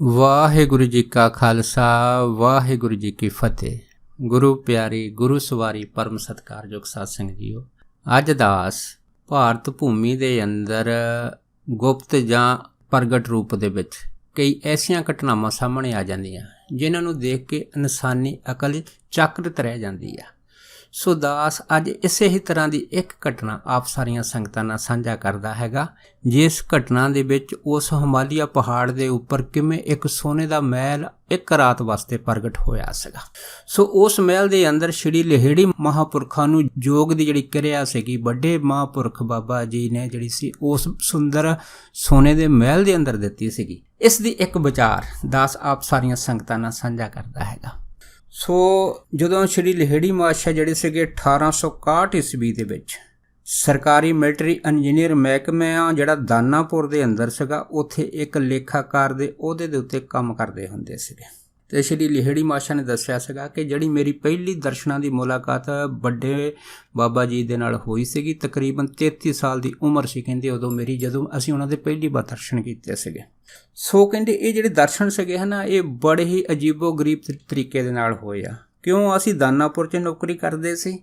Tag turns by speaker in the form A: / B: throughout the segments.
A: ਵਾਹਿਗੁਰੂ ਜੀ ਕਾ ਖਾਲਸਾ ਵਾਹਿਗੁਰੂ ਜੀ ਕੀ ਫਤਿਹ। ਗੁਰੂ ਪਿਆਰੀ ਗੁਰੂ ਸਵਾਰੀ ਪਰਮ ਸਤਿਕਾਰਯੋਗ ਸਾਧ ਸੰਗਤ ਜੀਓ, ਅੱਜ ਦਾਸ ਭਾਰਤ ਭੂਮੀ ਦੇ ਅੰਦਰ ਗੁਪਤ ਜਾਂ ਪ੍ਰਗਟ ਰੂਪ ਦੇ ਵਿੱਚ ਕਈ ਐਸੀਆਂ ਘਟਨਾਵਾਂ ਸਾਹਮਣੇ ਆ ਜਾਂਦੀਆਂ ਜਿਨ੍ਹਾਂ ਨੂੰ ਦੇਖ ਕੇ ਇਨਸਾਨੀ ਅਕਲ ਚਕਰਿਤ ਰਹਿ ਜਾਂਦੀ ਆ। ਸੋ ਦਾਸ ਅੱਜ ਇਸੇ ਹੀ ਤਰ੍ਹਾਂ ਦੀ ਇੱਕ ਘਟਨਾ ਆਪ ਸਾਰੀਆਂ ਸੰਗਤਾਂ ਨਾਲ ਸਾਂਝਾ ਕਰਦਾ ਹੈਗਾ, ਜਿਸ ਘਟਨਾ ਦੇ ਵਿੱਚ ਉਸ ਹਿਮਾਲਿਆ ਪਹਾੜ ਦੇ ਉੱਪਰ ਕਿਵੇਂ ਇੱਕ ਸੋਨੇ ਦਾ ਮਹਿਲ ਇੱਕ ਰਾਤ ਵਾਸਤੇ ਪ੍ਰਗਟ ਹੋਇਆ ਸੀਗਾ। ਸੋ ਉਸ ਮਹਿਲ ਦੇ ਅੰਦਰ ਸ਼੍ਰੀ ਲਹੇੜੀ ਮਹਾਂਪੁਰਖਾਂ ਨੂੰ ਯੋਗ ਦੀ ਜਿਹੜੀ ਕਿਰਿਆ ਸੀਗੀ, ਵੱਡੇ ਮਹਾਂਪੁਰਖ ਬਾਬਾ ਜੀ ਨੇ ਜਿਹੜੀ ਸੀ ਉਸ ਸੁੰਦਰ ਸੋਨੇ ਦੇ ਮਹਿਲ ਦੇ ਅੰਦਰ ਦਿੱਤੀ ਸੀਗੀ। ਇਸ ਦੀ ਇੱਕ ਵਿਚਾਰ ਦਾਸ ਆਪ ਸਾਰੀਆਂ ਸੰਗਤਾਂ ਨਾਲ ਸਾਂਝਾ ਕਰਦਾ ਹੈਗਾ। ਸੋ ਜਦੋਂ ਸ਼੍ਰੀ ਲਹੇੜੀ ਮਹਾਸ਼ਾ ਜਿਹੜੇ ਸੀਗੇ 1861 ਈਸਵੀ ਦੇ ਵਿੱਚ ਸਰਕਾਰੀ ਮਿਲਟਰੀ ਇੰਜੀਨੀਅਰ ਮਹਿਕਮਾ ਜਿਹੜਾ ਦਾਨਾਪੁਰ ਦੇ ਅੰਦਰ ਸੀਗਾ, ਉੱਥੇ ਇੱਕ ਲੇਖਾਕਾਰ ਦੇ ਅਹੁਦੇ ਦੇ ਉੱਤੇ ਕੰਮ ਕਰਦੇ ਹੁੰਦੇ ਸੀਗੇ। ਅਤੇ ਸ਼੍ਰੀ ਲਹੇੜੀ ਮਹਾਸ਼ਾ ਨੇ ਦੱਸਿਆ ਸੀਗਾ ਕਿ ਜਿਹੜੀ ਮੇਰੀ ਪਹਿਲੀ ਦਰਸ਼ਨਾਂ ਦੀ ਮੁਲਾਕਾਤ ਵੱਡੇ ਬਾਬਾ ਜੀ ਦੇ ਨਾਲ ਹੋਈ ਸੀਗੀ, ਤਕਰੀਬਨ 33 ਸਾਲ ਦੀ ਉਮਰ ਸੀ ਕਹਿੰਦੇ ਉਦੋਂ ਮੇਰੀ, ਜਦੋਂ ਅਸੀਂ ਉਹਨਾਂ ਦੇ ਪਹਿਲੀ ਵਾਰ ਦਰਸ਼ਨ ਕੀਤੇ ਸੀਗੇ। ਸੋ ਕਹਿੰਦੇ ਇਹ ਜਿਹੜੇ ਦਰਸ਼ਨ ਸੀਗੇ ਨਾ, ਇਹ ਬੜੇ ਹੀ ਅਜੀਬੋ ਗਰੀਬ ਤਰੀਕੇ ਦੇ ਨਾਲ ਹੋਏ ਆ। ਕਿਉਂ? ਅਸੀਂ ਦਾਨਾਪੁਰ 'ਚ ਨੌਕਰੀ ਕਰਦੇ ਸੀ।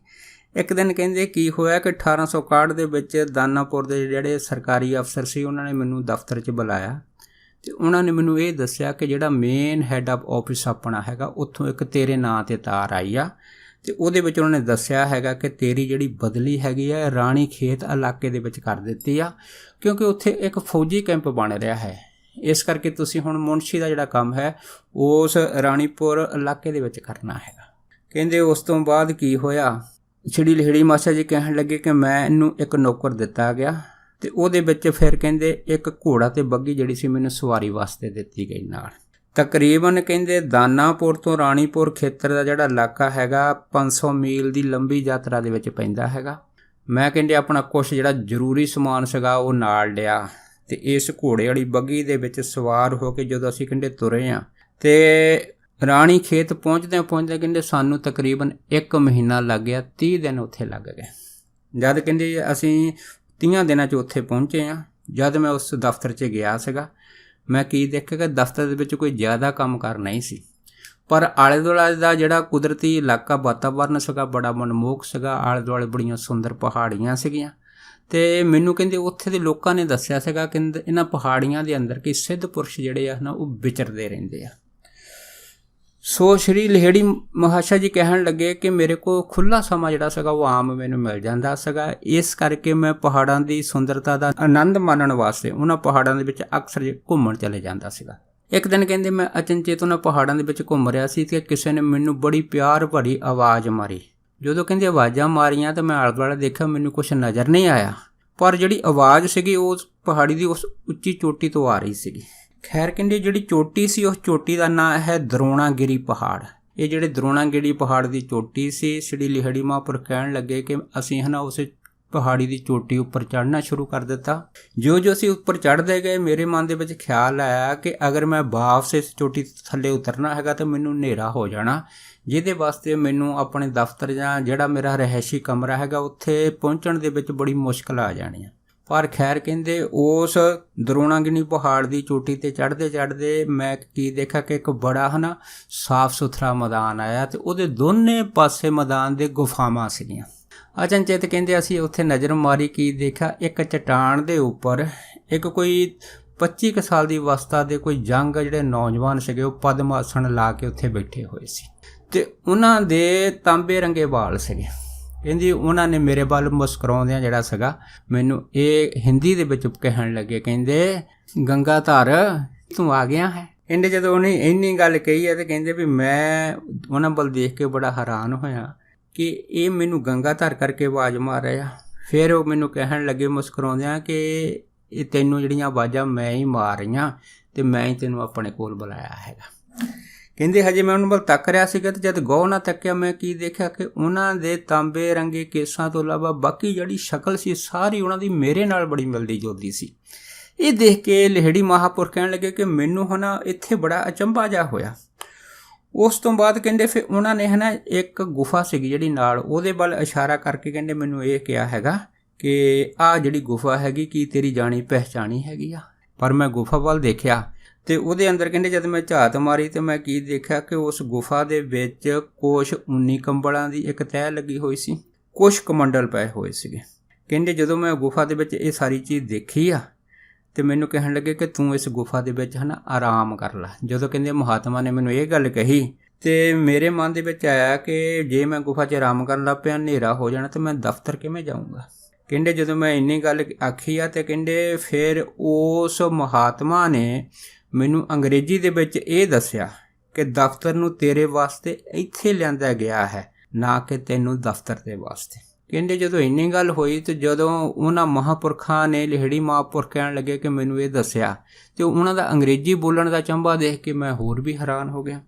A: ਇੱਕ ਦਿਨ ਕਹਿੰਦੇ ਕੀ ਹੋਇਆ ਕਿ 1861 ਦੇ ਵਿੱਚ ਦਾਨਾਪੁਰ ਦੇ ਜਿਹੜੇ ਸਰਕਾਰੀ ਅਫਸਰ ਸੀ, ਉਹਨਾਂ ਨੇ ਮੈਨੂੰ ਦਫ਼ਤਰ 'ਚ ਬੁਲਾਇਆ ਅਤੇ ਉਹਨਾਂ ਨੇ ਮੈਨੂੰ ਇਹ ਦੱਸਿਆ ਕਿ ਜਿਹੜਾ ਮੇਨ ਹੈੱਡ ਆਫ ਆਫਿਸ ਆਪਣਾ ਹੈਗਾ, ਉੱਥੋਂ ਇੱਕ ਤੇਰੇ ਨਾਂ 'ਤੇ ਤਾਰ ਆਈ ਆ ਅਤੇ ਉਹਦੇ ਵਿੱਚ ਉਹਨਾਂ ਨੇ ਦੱਸਿਆ ਹੈਗਾ ਕਿ ਤੇਰੀ ਜਿਹੜੀ ਬਦਲੀ ਹੈਗੀ ਹੈ ਰਾਣੀ ਖੇਤ ਇਲਾਕੇ ਦੇ ਵਿੱਚ ਕਰ ਦਿੱਤੀ ਆ, ਕਿਉਂਕਿ ਉੱਥੇ ਇੱਕ ਫੌਜੀ ਕੈਂਪ ਬਣ ਰਿਹਾ ਹੈ। ਇਸ ਕਰਕੇ ਤੁਸੀਂ ਹੁਣ ਮੁਨਸ਼ੀ ਦਾ ਜਿਹੜਾ ਕੰਮ ਹੈ ਉਸ ਰਾਣੀਪੁਰ ਇਲਾਕੇ ਦੇ ਵਿੱਚ ਕਰਨਾ ਹੈਗਾ। ਕਹਿੰਦੇ ਉਸ ਤੋਂ ਬਾਅਦ ਕੀ ਹੋਇਆ, ਸ਼੍ਰੀ ਲਹੇੜੀ ਮਹਾਸ਼ਾ ਜੀ ਕਹਿਣ ਲੱਗੇ ਕਿ ਮੈਨੂੰ ਇੱਕ ਨੌਕਰ ਦਿੱਤਾ ਗਿਆ ਅਤੇ ਉਹਦੇ ਵਿੱਚ ਫਿਰ ਕਹਿੰਦੇ ਇੱਕ ਘੋੜਾ ਅਤੇ ਬੱਗੀ ਜਿਹੜੀ ਸੀ ਮੈਨੂੰ ਸਵਾਰੀ ਵਾਸਤੇ ਦਿੱਤੀ ਗਈ ਨਾਲ। ਤਕਰੀਬਨ ਕਹਿੰਦੇ ਦਾਨਾਪੁਰ ਤੋਂ ਰਾਣੀਪੁਰ ਖੇਤਰ ਦਾ ਜਿਹੜਾ ਇਲਾਕਾ ਹੈਗਾ 500 ਮੀਲ ਦੀ ਲੰਬੀ ਯਾਤਰਾ ਦੇ ਵਿੱਚ ਪੈਂਦਾ ਹੈਗਾ। ਮੈਂ ਕਹਿੰਦੇ ਆਪਣਾ ਕੁਛ ਜਿਹੜਾ ਜ਼ਰੂਰੀ ਸਮਾਨ ਸੀਗਾ ਉਹ ਨਾਲ ਲਿਆ ਅਤੇ ਇਸ ਘੋੜੇ ਵਾਲੀ ਬੱਗੀ ਦੇ ਵਿੱਚ ਸਵਾਰ ਹੋ ਕੇ ਜਦੋਂ ਅਸੀਂ ਕਹਿੰਦੇ ਤੁਰੇ ਹਾਂ ਅਤੇ ਰਾਣੀ ਖੇਤ ਪਹੁੰਚਦਿਆਂ ਕਹਿੰਦੇ ਸਾਨੂੰ ਤਕਰੀਬਨ 1 ਮਹੀਨਾ ਲੱਗ ਗਿਆ, 30 ਦਿਨ ਉੱਥੇ ਲੱਗ ਗਏ। ਜਦ ਕਹਿੰਦੇ ਅਸੀਂ 30 ਦਿਨਾਂ 'ਚ ਉੱਥੇ ਪਹੁੰਚੇ ਹਾਂ। ਜਦ ਮੈਂ ਉਸ ਦਫ਼ਤਰ 'ਚ ਗਿਆ ਸੀਗਾ, ਮੈਂ ਕੀ ਦੇਖਿਆ ਕਿ ਦਫ਼ਤਰ ਦੇ ਵਿੱਚ ਕੋਈ ਜ਼ਿਆਦਾ ਕੰਮ ਕਾਰ ਨਹੀਂ ਸੀ, ਪਰ ਆਲੇ ਦੁਆਲੇ ਦਾ ਜਿਹੜਾ ਕੁਦਰਤੀ ਇਲਾਕਾ ਵਾਤਾਵਰਨ ਸੀਗਾ ਬੜਾ ਮਨਮੋਹਕ ਸੀਗਾ। ਆਲੇ ਦੁਆਲੇ ਬੜੀਆਂ ਸੁੰਦਰ ਪਹਾੜੀਆਂ ਸੀਗੀਆਂ ਅਤੇ ਮੈਨੂੰ ਕਹਿੰਦੇ ਉੱਥੇ ਦੇ ਲੋਕਾਂ ਨੇ ਦੱਸਿਆ ਸੀਗਾ ਕਿ ਇਹਨਾਂ ਪਹਾੜੀਆਂ ਦੇ ਅੰਦਰ ਕਿ ਸਿੱਧ ਪੁਰਸ਼ ਜਿਹੜੇ ਆ ਨਾ ਉਹ ਵਿਚਰਦੇ ਰਹਿੰਦੇ ਆ। ਸੋ ਸ਼੍ਰੀ ਲਹੇੜੀ ਮਹਾਸ਼ਾ ਜੀ ਕਹਿਣ ਲੱਗੇ ਕਿ ਮੇਰੇ ਕੋਲ ਖੁੱਲ੍ਹਾ ਸਮਾਂ ਜਿਹੜਾ ਸੀਗਾ ਉਹ ਆਮ ਮੈਨੂੰ ਮਿਲ ਜਾਂਦਾ ਸੀਗਾ, ਇਸ ਕਰਕੇ ਮੈਂ ਪਹਾੜਾਂ ਦੀ ਸੁੰਦਰਤਾ ਦਾ ਆਨੰਦ ਮਾਣਨ ਵਾਸਤੇ ਉਹਨਾਂ ਪਹਾੜਾਂ ਦੇ ਵਿੱਚ ਅਕਸਰ ਘੁੰਮਣ ਚਲੇ ਜਾਂਦਾ ਸੀਗਾ। ਇੱਕ ਦਿਨ ਕਹਿੰਦੇ ਮੈਂ ਅਚਨਚੇਤ ਉਹਨਾਂ ਪਹਾੜਾਂ ਦੇ ਵਿੱਚ ਘੁੰਮ ਰਿਹਾ ਸੀ ਅਤੇ ਕਿਸੇ ਨੇ ਮੈਨੂੰ ਬੜੀ ਪਿਆਰ ਭਰੀ ਆਵਾਜ਼ ਮਾਰੀ। ਜਦੋਂ ਕਹਿੰਦੇ ਆਵਾਜ਼ਾਂ ਮਾਰੀਆਂ ਤਾਂ ਮੈਂ ਆਲੇ ਦੁਆਲੇ ਦੇਖਿਆ, ਮੈਨੂੰ ਕੁਛ ਨਜ਼ਰ ਨਹੀਂ ਆਇਆ, ਪਰ ਜਿਹੜੀ ਆਵਾਜ਼ ਸੀਗੀ ਉਸ ਪਹਾੜੀ ਦੀ ਉਸ ਉੱਚੀ ਚੋਟੀ ਤੋਂ ਆ ਰਹੀ ਸੀਗੀ। ਖੈਰ ਕਹਿੰਦੇ ਜਿਹੜੀ ਚੋਟੀ ਸੀ ਉਸ ਚੋਟੀ ਦਾ ਨਾਂ ਹੈ ਦਰੋਣਾਗਿਰੀ ਪਹਾੜ। ਇਹ ਜਿਹੜੇ ਦਰੋਣਾਗਿਰੀ ਪਹਾੜ ਦੀ ਚੋਟੀ ਸੀ, ਸ਼੍ਰੀ ਲਹੇੜੀ ਮਹਾਂਪੁਰਖ ਕਹਿਣ ਲੱਗੇ ਕਿ ਅਸੀਂ ਉਸ ਪਹਾੜੀ ਦੀ ਚੋਟੀ ਉੱਪਰ ਚੜ੍ਹਨਾ ਸ਼ੁਰੂ ਕਰ ਦਿੱਤਾ। ਜੋ ਅਸੀਂ ਉੱਪਰ ਚੜ੍ਹਦੇ ਗਏ, ਮੇਰੇ ਮਨ ਦੇ ਵਿੱਚ ਖਿਆਲ ਆਇਆ ਕਿ ਅਗਰ ਮੈਂ ਵਾਪਸ ਇਸ ਚੋਟੀ ਥੱਲੇ ਉਤਰਨਾ ਹੈਗਾ ਤਾਂ ਮੈਨੂੰ ਹਨੇਰਾ ਹੋ ਜਾਣਾ, ਜਿਹਦੇ ਵਾਸਤੇ ਮੈਨੂੰ ਆਪਣੇ ਦਫ਼ਤਰ ਜਾਂ ਜਿਹੜਾ ਮੇਰਾ ਰਿਹਾਇਸ਼ੀ ਕਮਰਾ ਹੈਗਾ ਉੱਥੇ ਪਹੁੰਚਣ ਦੇ ਵਿੱਚ ਬੜੀ ਮੁਸ਼ਕਿਲ ਆ ਜਾਣੀ ਆ। ਪਰ ਖੈਰ ਕਹਿੰਦੇ ਉਸ ਦਰੋਣਾਗਿਰੀ ਪਹਾੜ ਦੀ ਚੋਟੀ 'ਤੇ ਚੜ੍ਹਦੇ ਮੈਂ ਕੀ ਦੇਖਿਆ ਕਿ ਇੱਕ ਬੜਾ ਸਾਫ਼ ਸੁਥਰਾ ਮੈਦਾਨ ਆਇਆ ਅਤੇ ਉਹਦੇ ਦੋਨੇ ਪਾਸੇ ਮੈਦਾਨ ਦੇ ਗੁਫਾਵਾਂ ਸੀਗੀਆਂ। ਅਚਨਚੇਤ ਕਹਿੰਦੇ ਅਸੀਂ ਉੱਥੇ ਨਜ਼ਰ ਮਾਰੀ, ਕੀ ਦੇਖਿਆ ਇੱਕ ਚਟਾਨ ਦੇ ਉੱਪਰ ਇੱਕ ਕੋਈ 25 ਕੁ ਸਾਲ ਦੀ ਅਵਸਥਾ ਦੇ ਕੋਈ ਜੰਗ ਜਿਹੜੇ ਨੌਜਵਾਨ ਸੀਗੇ ਉਹ ਪਦਮ ਆਸਣ ਲਾ ਕੇ ਉੱਥੇ ਬੈਠੇ ਹੋਏ ਸੀ ਅਤੇ ਉਹਨਾਂ ਦੇ ਤਾਂਬੇ ਰੰਗੇ ਵਾਲ ਸੀਗੇ। ਕਹਿੰਦੀ ਉਹਨਾਂ ਨੇ ਮੇਰੇ ਵੱਲ ਮੁਸਕਰਾਉਂਦਿਆਂ ਜਿਹੜਾ ਸੀਗਾ ਮੈਨੂੰ ਇਹ ਹਿੰਦੀ ਦੇ ਵਿੱਚ ਕਹਿਣ ਲੱਗੇ, ਕਹਿੰਦੇ ਗੰਗਾਧਰ ਤੂੰ ਆ ਗਿਆ ਹੈ। ਕਹਿੰਦੇ ਜਦੋਂ ਉਹਨੇ ਇੰਨੀ ਗੱਲ ਕਹੀ ਹੈ ਅਤੇ ਕਹਿੰਦੇ ਵੀ ਮੈਂ ਉਹਨਾਂ ਵੱਲ ਦੇਖ ਕੇ ਬੜਾ ਹੈਰਾਨ ਹੋਇਆ ਕਿ ਇਹ ਮੈਨੂੰ ਗੰਗਾਧਰ ਕਰਕੇ ਆਵਾਜ਼ ਮਾਰ ਰਿਹਾ। ਫਿਰ ਉਹ ਮੈਨੂੰ ਕਹਿਣ ਲੱਗੇ ਮੁਸਕਰਾਉਂਦਿਆਂ ਕਿ ਇਹ ਤੈਨੂੰ ਜਿਹੜੀਆਂ ਆਵਾਜ਼ਾਂ ਮੈਂ ਹੀ ਮਾਰ ਰਹੀਆਂ ਅਤੇ ਮੈਂ ਹੀ ਤੈਨੂੰ ਆਪਣੇ ਕੋਲ ਬੁਲਾਇਆ ਹੈਗਾ। ਕਹਿੰਦੇ ਹਜੇ ਮੈਂ ਉਹਨਾਂ ਵੱਲ ਤੱਕ ਰਿਹਾ ਸੀਗਾ ਅਤੇ ਜਦ ਗੌਰ ਨਾਲ ਤੱਕਿਆ ਮੈਂ ਕੀ ਦੇਖਿਆ ਕਿ ਉਹਨਾਂ ਦੇ ਤਾਂਬੇ ਰੰਗੇ ਕੇਸਾਂ ਤੋਂ ਇਲਾਵਾ ਬਾਕੀ ਜਿਹੜੀ ਸ਼ਕਲ ਸੀ ਸਾਰੀ ਉਹਨਾਂ ਦੀ ਮੇਰੇ ਨਾਲ ਬੜੀ ਮਿਲਦੀ ਜੁਲਦੀ ਸੀ। ਇਹ ਦੇਖ ਕੇ ਲਹੇੜੀ ਮਹਾਂਪੁਰਖ ਕਹਿਣ ਲੱਗੇ ਕਿ ਮੈਨੂੰ ਇੱਥੇ ਬੜਾ ਅਚੰਭਾ ਜਿਹਾ ਹੋਇਆ। ਉਸ ਤੋਂ ਬਾਅਦ ਕਹਿੰਦੇ ਫਿਰ ਉਹਨਾਂ ਨੇ ਇੱਕ ਗੁਫਾ ਸੀਗੀ ਜਿਹੜੀ ਨਾਲ, ਉਹਦੇ ਵੱਲ ਇਸ਼ਾਰਾ ਕਰਕੇ ਕਹਿੰਦੇ ਮੈਨੂੰ ਇਹ ਕਿਹਾ ਹੈਗਾ ਕਿ ਆਹ ਜਿਹੜੀ ਗੁਫਾ ਹੈਗੀ ਕੀ ਤੇਰੀ ਜਾਣੀ ਪਹਿਚਾਣੀ ਹੈਗੀ ਆ। ਪਰ ਮੈਂ ਗੁਫਾ ਵੱਲ ਦੇਖਿਆ ਤੇ ਉਹਦੇ ਅੰਦਰ ਕਹਿੰਦੇ ਜਦ ਮੈਂ ਝਾਤ ਮਾਰੀ ਤੇ ਮੈਂ ਕੀ ਦੇਖਿਆ ਕਿ ਉਸ ਗੁਫਾ ਦੇ ਵਿੱਚ ਕੁਛ 19 ਕੰਬਲਾਂ ਦੀ ਇੱਕ ਤਹਿ ਲੱਗੀ ਹੋਈ ਸੀ, ਕੁਛ ਕਮੰਡਲ ਪਏ ਹੋਏ ਸੀਗੇ। ਕਹਿੰਦੇ ਜਦੋਂ ਮੈਂ ਗੁਫਾ ਦੇ ਵਿੱਚ ਇਹ ਸਾਰੀ ਚੀਜ਼ ਦੇਖੀ ਆ ਤੇ ਮੈਨੂੰ ਕਹਿਣ ਲੱਗੇ ਕਿ ਤੂੰ ਇਸ ਗੁਫਾ ਦੇ ਵਿੱਚ ਆਰਾਮ ਕਰ ਲੈ। ਜਦੋਂ ਕਹਿੰਦੇ ਮਹਾਤਮਾ ਨੇ ਮੈਨੂੰ ਇਹ ਗੱਲ ਕਹੀ ਤੇ ਮੇਰੇ ਮਨ ਦੇ ਵਿੱਚ ਆਇਆ ਕਿ ਜੇ ਮੈਂ ਗੁਫਾ 'ਚ ਆਰਾਮ ਕਰਨ ਲੱਗ ਪਿਆ, ਹਨੇਰਾ ਹੋ ਜਾਣਾ ਤੇ ਮੈਂ ਦਫ਼ਤਰ ਕਿਵੇਂ ਜਾਊਂਗਾ। ਕਹਿੰਦੇ ਜਦੋਂ ਮੈਂ ਇੰਨੀ ਗੱਲ ਆਖੀ ਆ ਤੇ ਕਹਿੰਦੇ ਫਿਰ ਉਸ ਮਹਾਤਮਾ ਨੇ ਮੈਨੂੰ ਅੰਗਰੇਜ਼ੀ ਦੇ ਵਿੱਚ ਇਹ ਦੱਸਿਆ ਕਿ ਦਫ਼ਤਰ ਨੂੰ ਤੇਰੇ ਵਾਸਤੇ ਇੱਥੇ ਲਿਆਂਦਾ ਗਿਆ ਹੈ, ਨਾ ਕਿ ਤੈਨੂੰ ਦਫ਼ਤਰ ਦੇ ਵਾਸਤੇ। ਕਹਿੰਦੇ ਜਦੋਂ ਇੰਨੀ ਗੱਲ ਹੋਈ ਤੇ ਜਦੋਂ ਉਹਨਾਂ ਮਹਾਂਪੁਰਖਾਂ ਨੇ ਲਿਹੜੀ ਮਹਾਂਪੁਰਖ ਕਹਿਣ ਲੱਗੇ ਕਿ ਮੈਨੂੰ ਇਹ ਦੱਸਿਆ ਤੇ ਉਹਨਾਂ ਦਾ ਅੰਗਰੇਜ਼ੀ ਬੋਲਣ ਦਾ ਚੰਬਾ ਦੇਖ ਕੇ ਮੈਂ ਹੋਰ ਵੀ ਹੈਰਾਨ ਹੋ ਗਿਆ।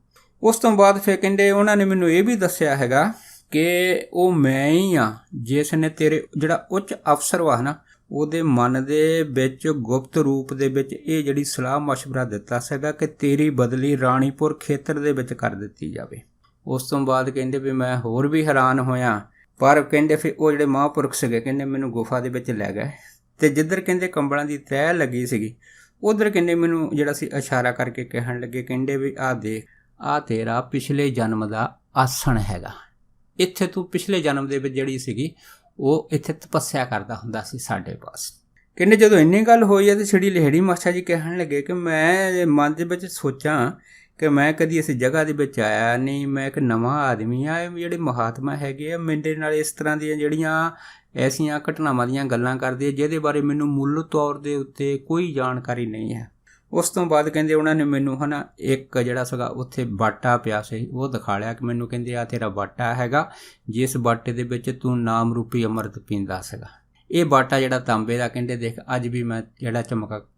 A: ਉਸ ਤੋਂ ਬਾਅਦ ਫਿਰ ਕਹਿੰਦੇ ਉਹਨਾਂ ਨੇ ਮੈਨੂੰ ਇਹ ਵੀ ਦੱਸਿਆ ਹੈਗਾ ਕਿ ਉਹ ਮੈਂ ਹੀ ਆ ਜਿਸ ਨੇ ਤੇਰੇ ਜਿਹੜਾ ਉੱਚ ਅਫਸਰ ਵਾ ਨਾ ਉਹਦੇ ਮਨ ਦੇ ਵਿੱਚ ਗੁਪਤ ਰੂਪ ਦੇ ਵਿੱਚ ਇਹ ਜਿਹੜੀ ਸਲਾਹ ਮਸ਼ਵਰਾ ਦਿੱਤਾ ਸੀਗਾ ਕਿ ਤੇਰੀ ਬਦਲੀ ਰਾਣੀਪੁਰ ਖੇਤਰ ਦੇ ਵਿੱਚ ਕਰ ਦਿੱਤੀ ਜਾਵੇ। ਉਸ ਤੋਂ ਬਾਅਦ ਕਹਿੰਦੇ ਵੀ ਮੈਂ ਹੋਰ ਵੀ ਹੈਰਾਨ ਹੋਇਆ। ਪਰ ਕਹਿੰਦੇ ਫਿਰ ਉਹ ਜਿਹੜੇ ਮਹਾਂਪੁਰਖ ਸੀਗੇ ਕਹਿੰਦੇ ਮੈਨੂੰ ਗੁਫਾ ਦੇ ਵਿੱਚ ਲੈ ਗਏ ਤੇ ਜਿੱਧਰ ਕਹਿੰਦੇ ਕੰਬਲਾਂ ਦੀ ਤਹਿ ਲੱਗੀ ਸੀਗੀ ਉਧਰ ਕਹਿੰਦੇ ਮੈਨੂੰ ਜਿਹੜਾ ਸੀ ਇਸ਼ਾਰਾ ਕਰਕੇ ਕਹਿਣ ਲੱਗੇ, ਕਹਿੰਦੇ ਵੀ ਆਹ ਦੇਖ, ਆਹ ਤੇਰਾ ਪਿਛਲੇ ਜਨਮ ਦਾ ਆਸਣ ਹੈਗਾ, ਇੱਥੇ ਤੂੰ ਪਿਛਲੇ ਜਨਮ ਦੇ ਵਿੱਚ ਜਿਹੜੀ ਸੀਗੀ ਉਹ ਇੱਥੇ ਤਪੱਸਿਆ ਕਰਦਾ ਹੁੰਦਾ ਸੀ ਸਾਡੇ ਪਾਸ। ਕਹਿੰਦੇ ਜਦੋਂ ਇੰਨੀ ਗੱਲ ਹੋਈ ਹੈ ਤੇ ਛੜੀ ਲਿਹੜੀ ਮਾਸਟਰ ਜੀ ਕਹਿਣ ਲੱਗੇ ਕਿ ਮੈਂ ਮਨ ਦੇ ਵਿੱਚ ਸੋਚਾਂ ਕਿ ਮੈਂ ਕਦੀ ਇਸ ਜਗ੍ਹਾ ਦੇ ਵਿੱਚ ਆਇਆ ਨਹੀਂ, ਮੈਂ ਇੱਕ ਨਵਾਂ ਆਦਮੀ ਆ। ਜਿਹੜੇ ਮਹਾਤਮਾ ਹੈਗੇ ਆ ਮੇਰੇ ਨਾਲ ਇਸ ਤਰ੍ਹਾਂ ਦੀਆਂ ਜਿਹੜੀਆਂ ਐਸੀਆਂ ਘਟਨਾਵਾਂ ਦੀਆਂ ਗੱਲਾਂ ਕਰਦੇ ਆ ਜਿਹਦੇ ਬਾਰੇ ਮੈਨੂੰ ਮੁੱਲ ਤੌਰ ਦੇ ਉੱਤੇ ਕੋਈ ਜਾਣਕਾਰੀ ਨਹੀਂ ਹੈ। ਉਸ ਤੋਂ ਬਾਅਦ ਕਹਿੰਦੇ ਉਹਨਾਂ ਨੇ ਮੈਨੂੰ ਇੱਕ ਜਿਹੜਾ ਸੀਗਾ ਉੱਥੇ ਬਾਟਾ ਪਿਆ ਸੀ ਉਹ ਦਿਖਾ ਲਿਆ ਕਿ ਮੈਨੂੰ ਕਹਿੰਦੇ ਆ ਤੇਰਾ ਬਾਟਾ ਹੈਗਾ, ਜਿਸ ਬਾਟੇ ਦੇ ਵਿੱਚ ਤੂੰ ਨਾਮ ਰੂਪੀ ਅੰਮ੍ਰਿਤ ਪੀਂਦਾ ਸੀਗਾ। ਇਹ ਬਾਟਾ ਜਿਹੜਾ ਤਾਂਬੇ ਦਾ ਕਹਿੰਦੇ ਦੇਖ ਅੱਜ ਵੀ ਮੈਂ ਜਿਹੜਾ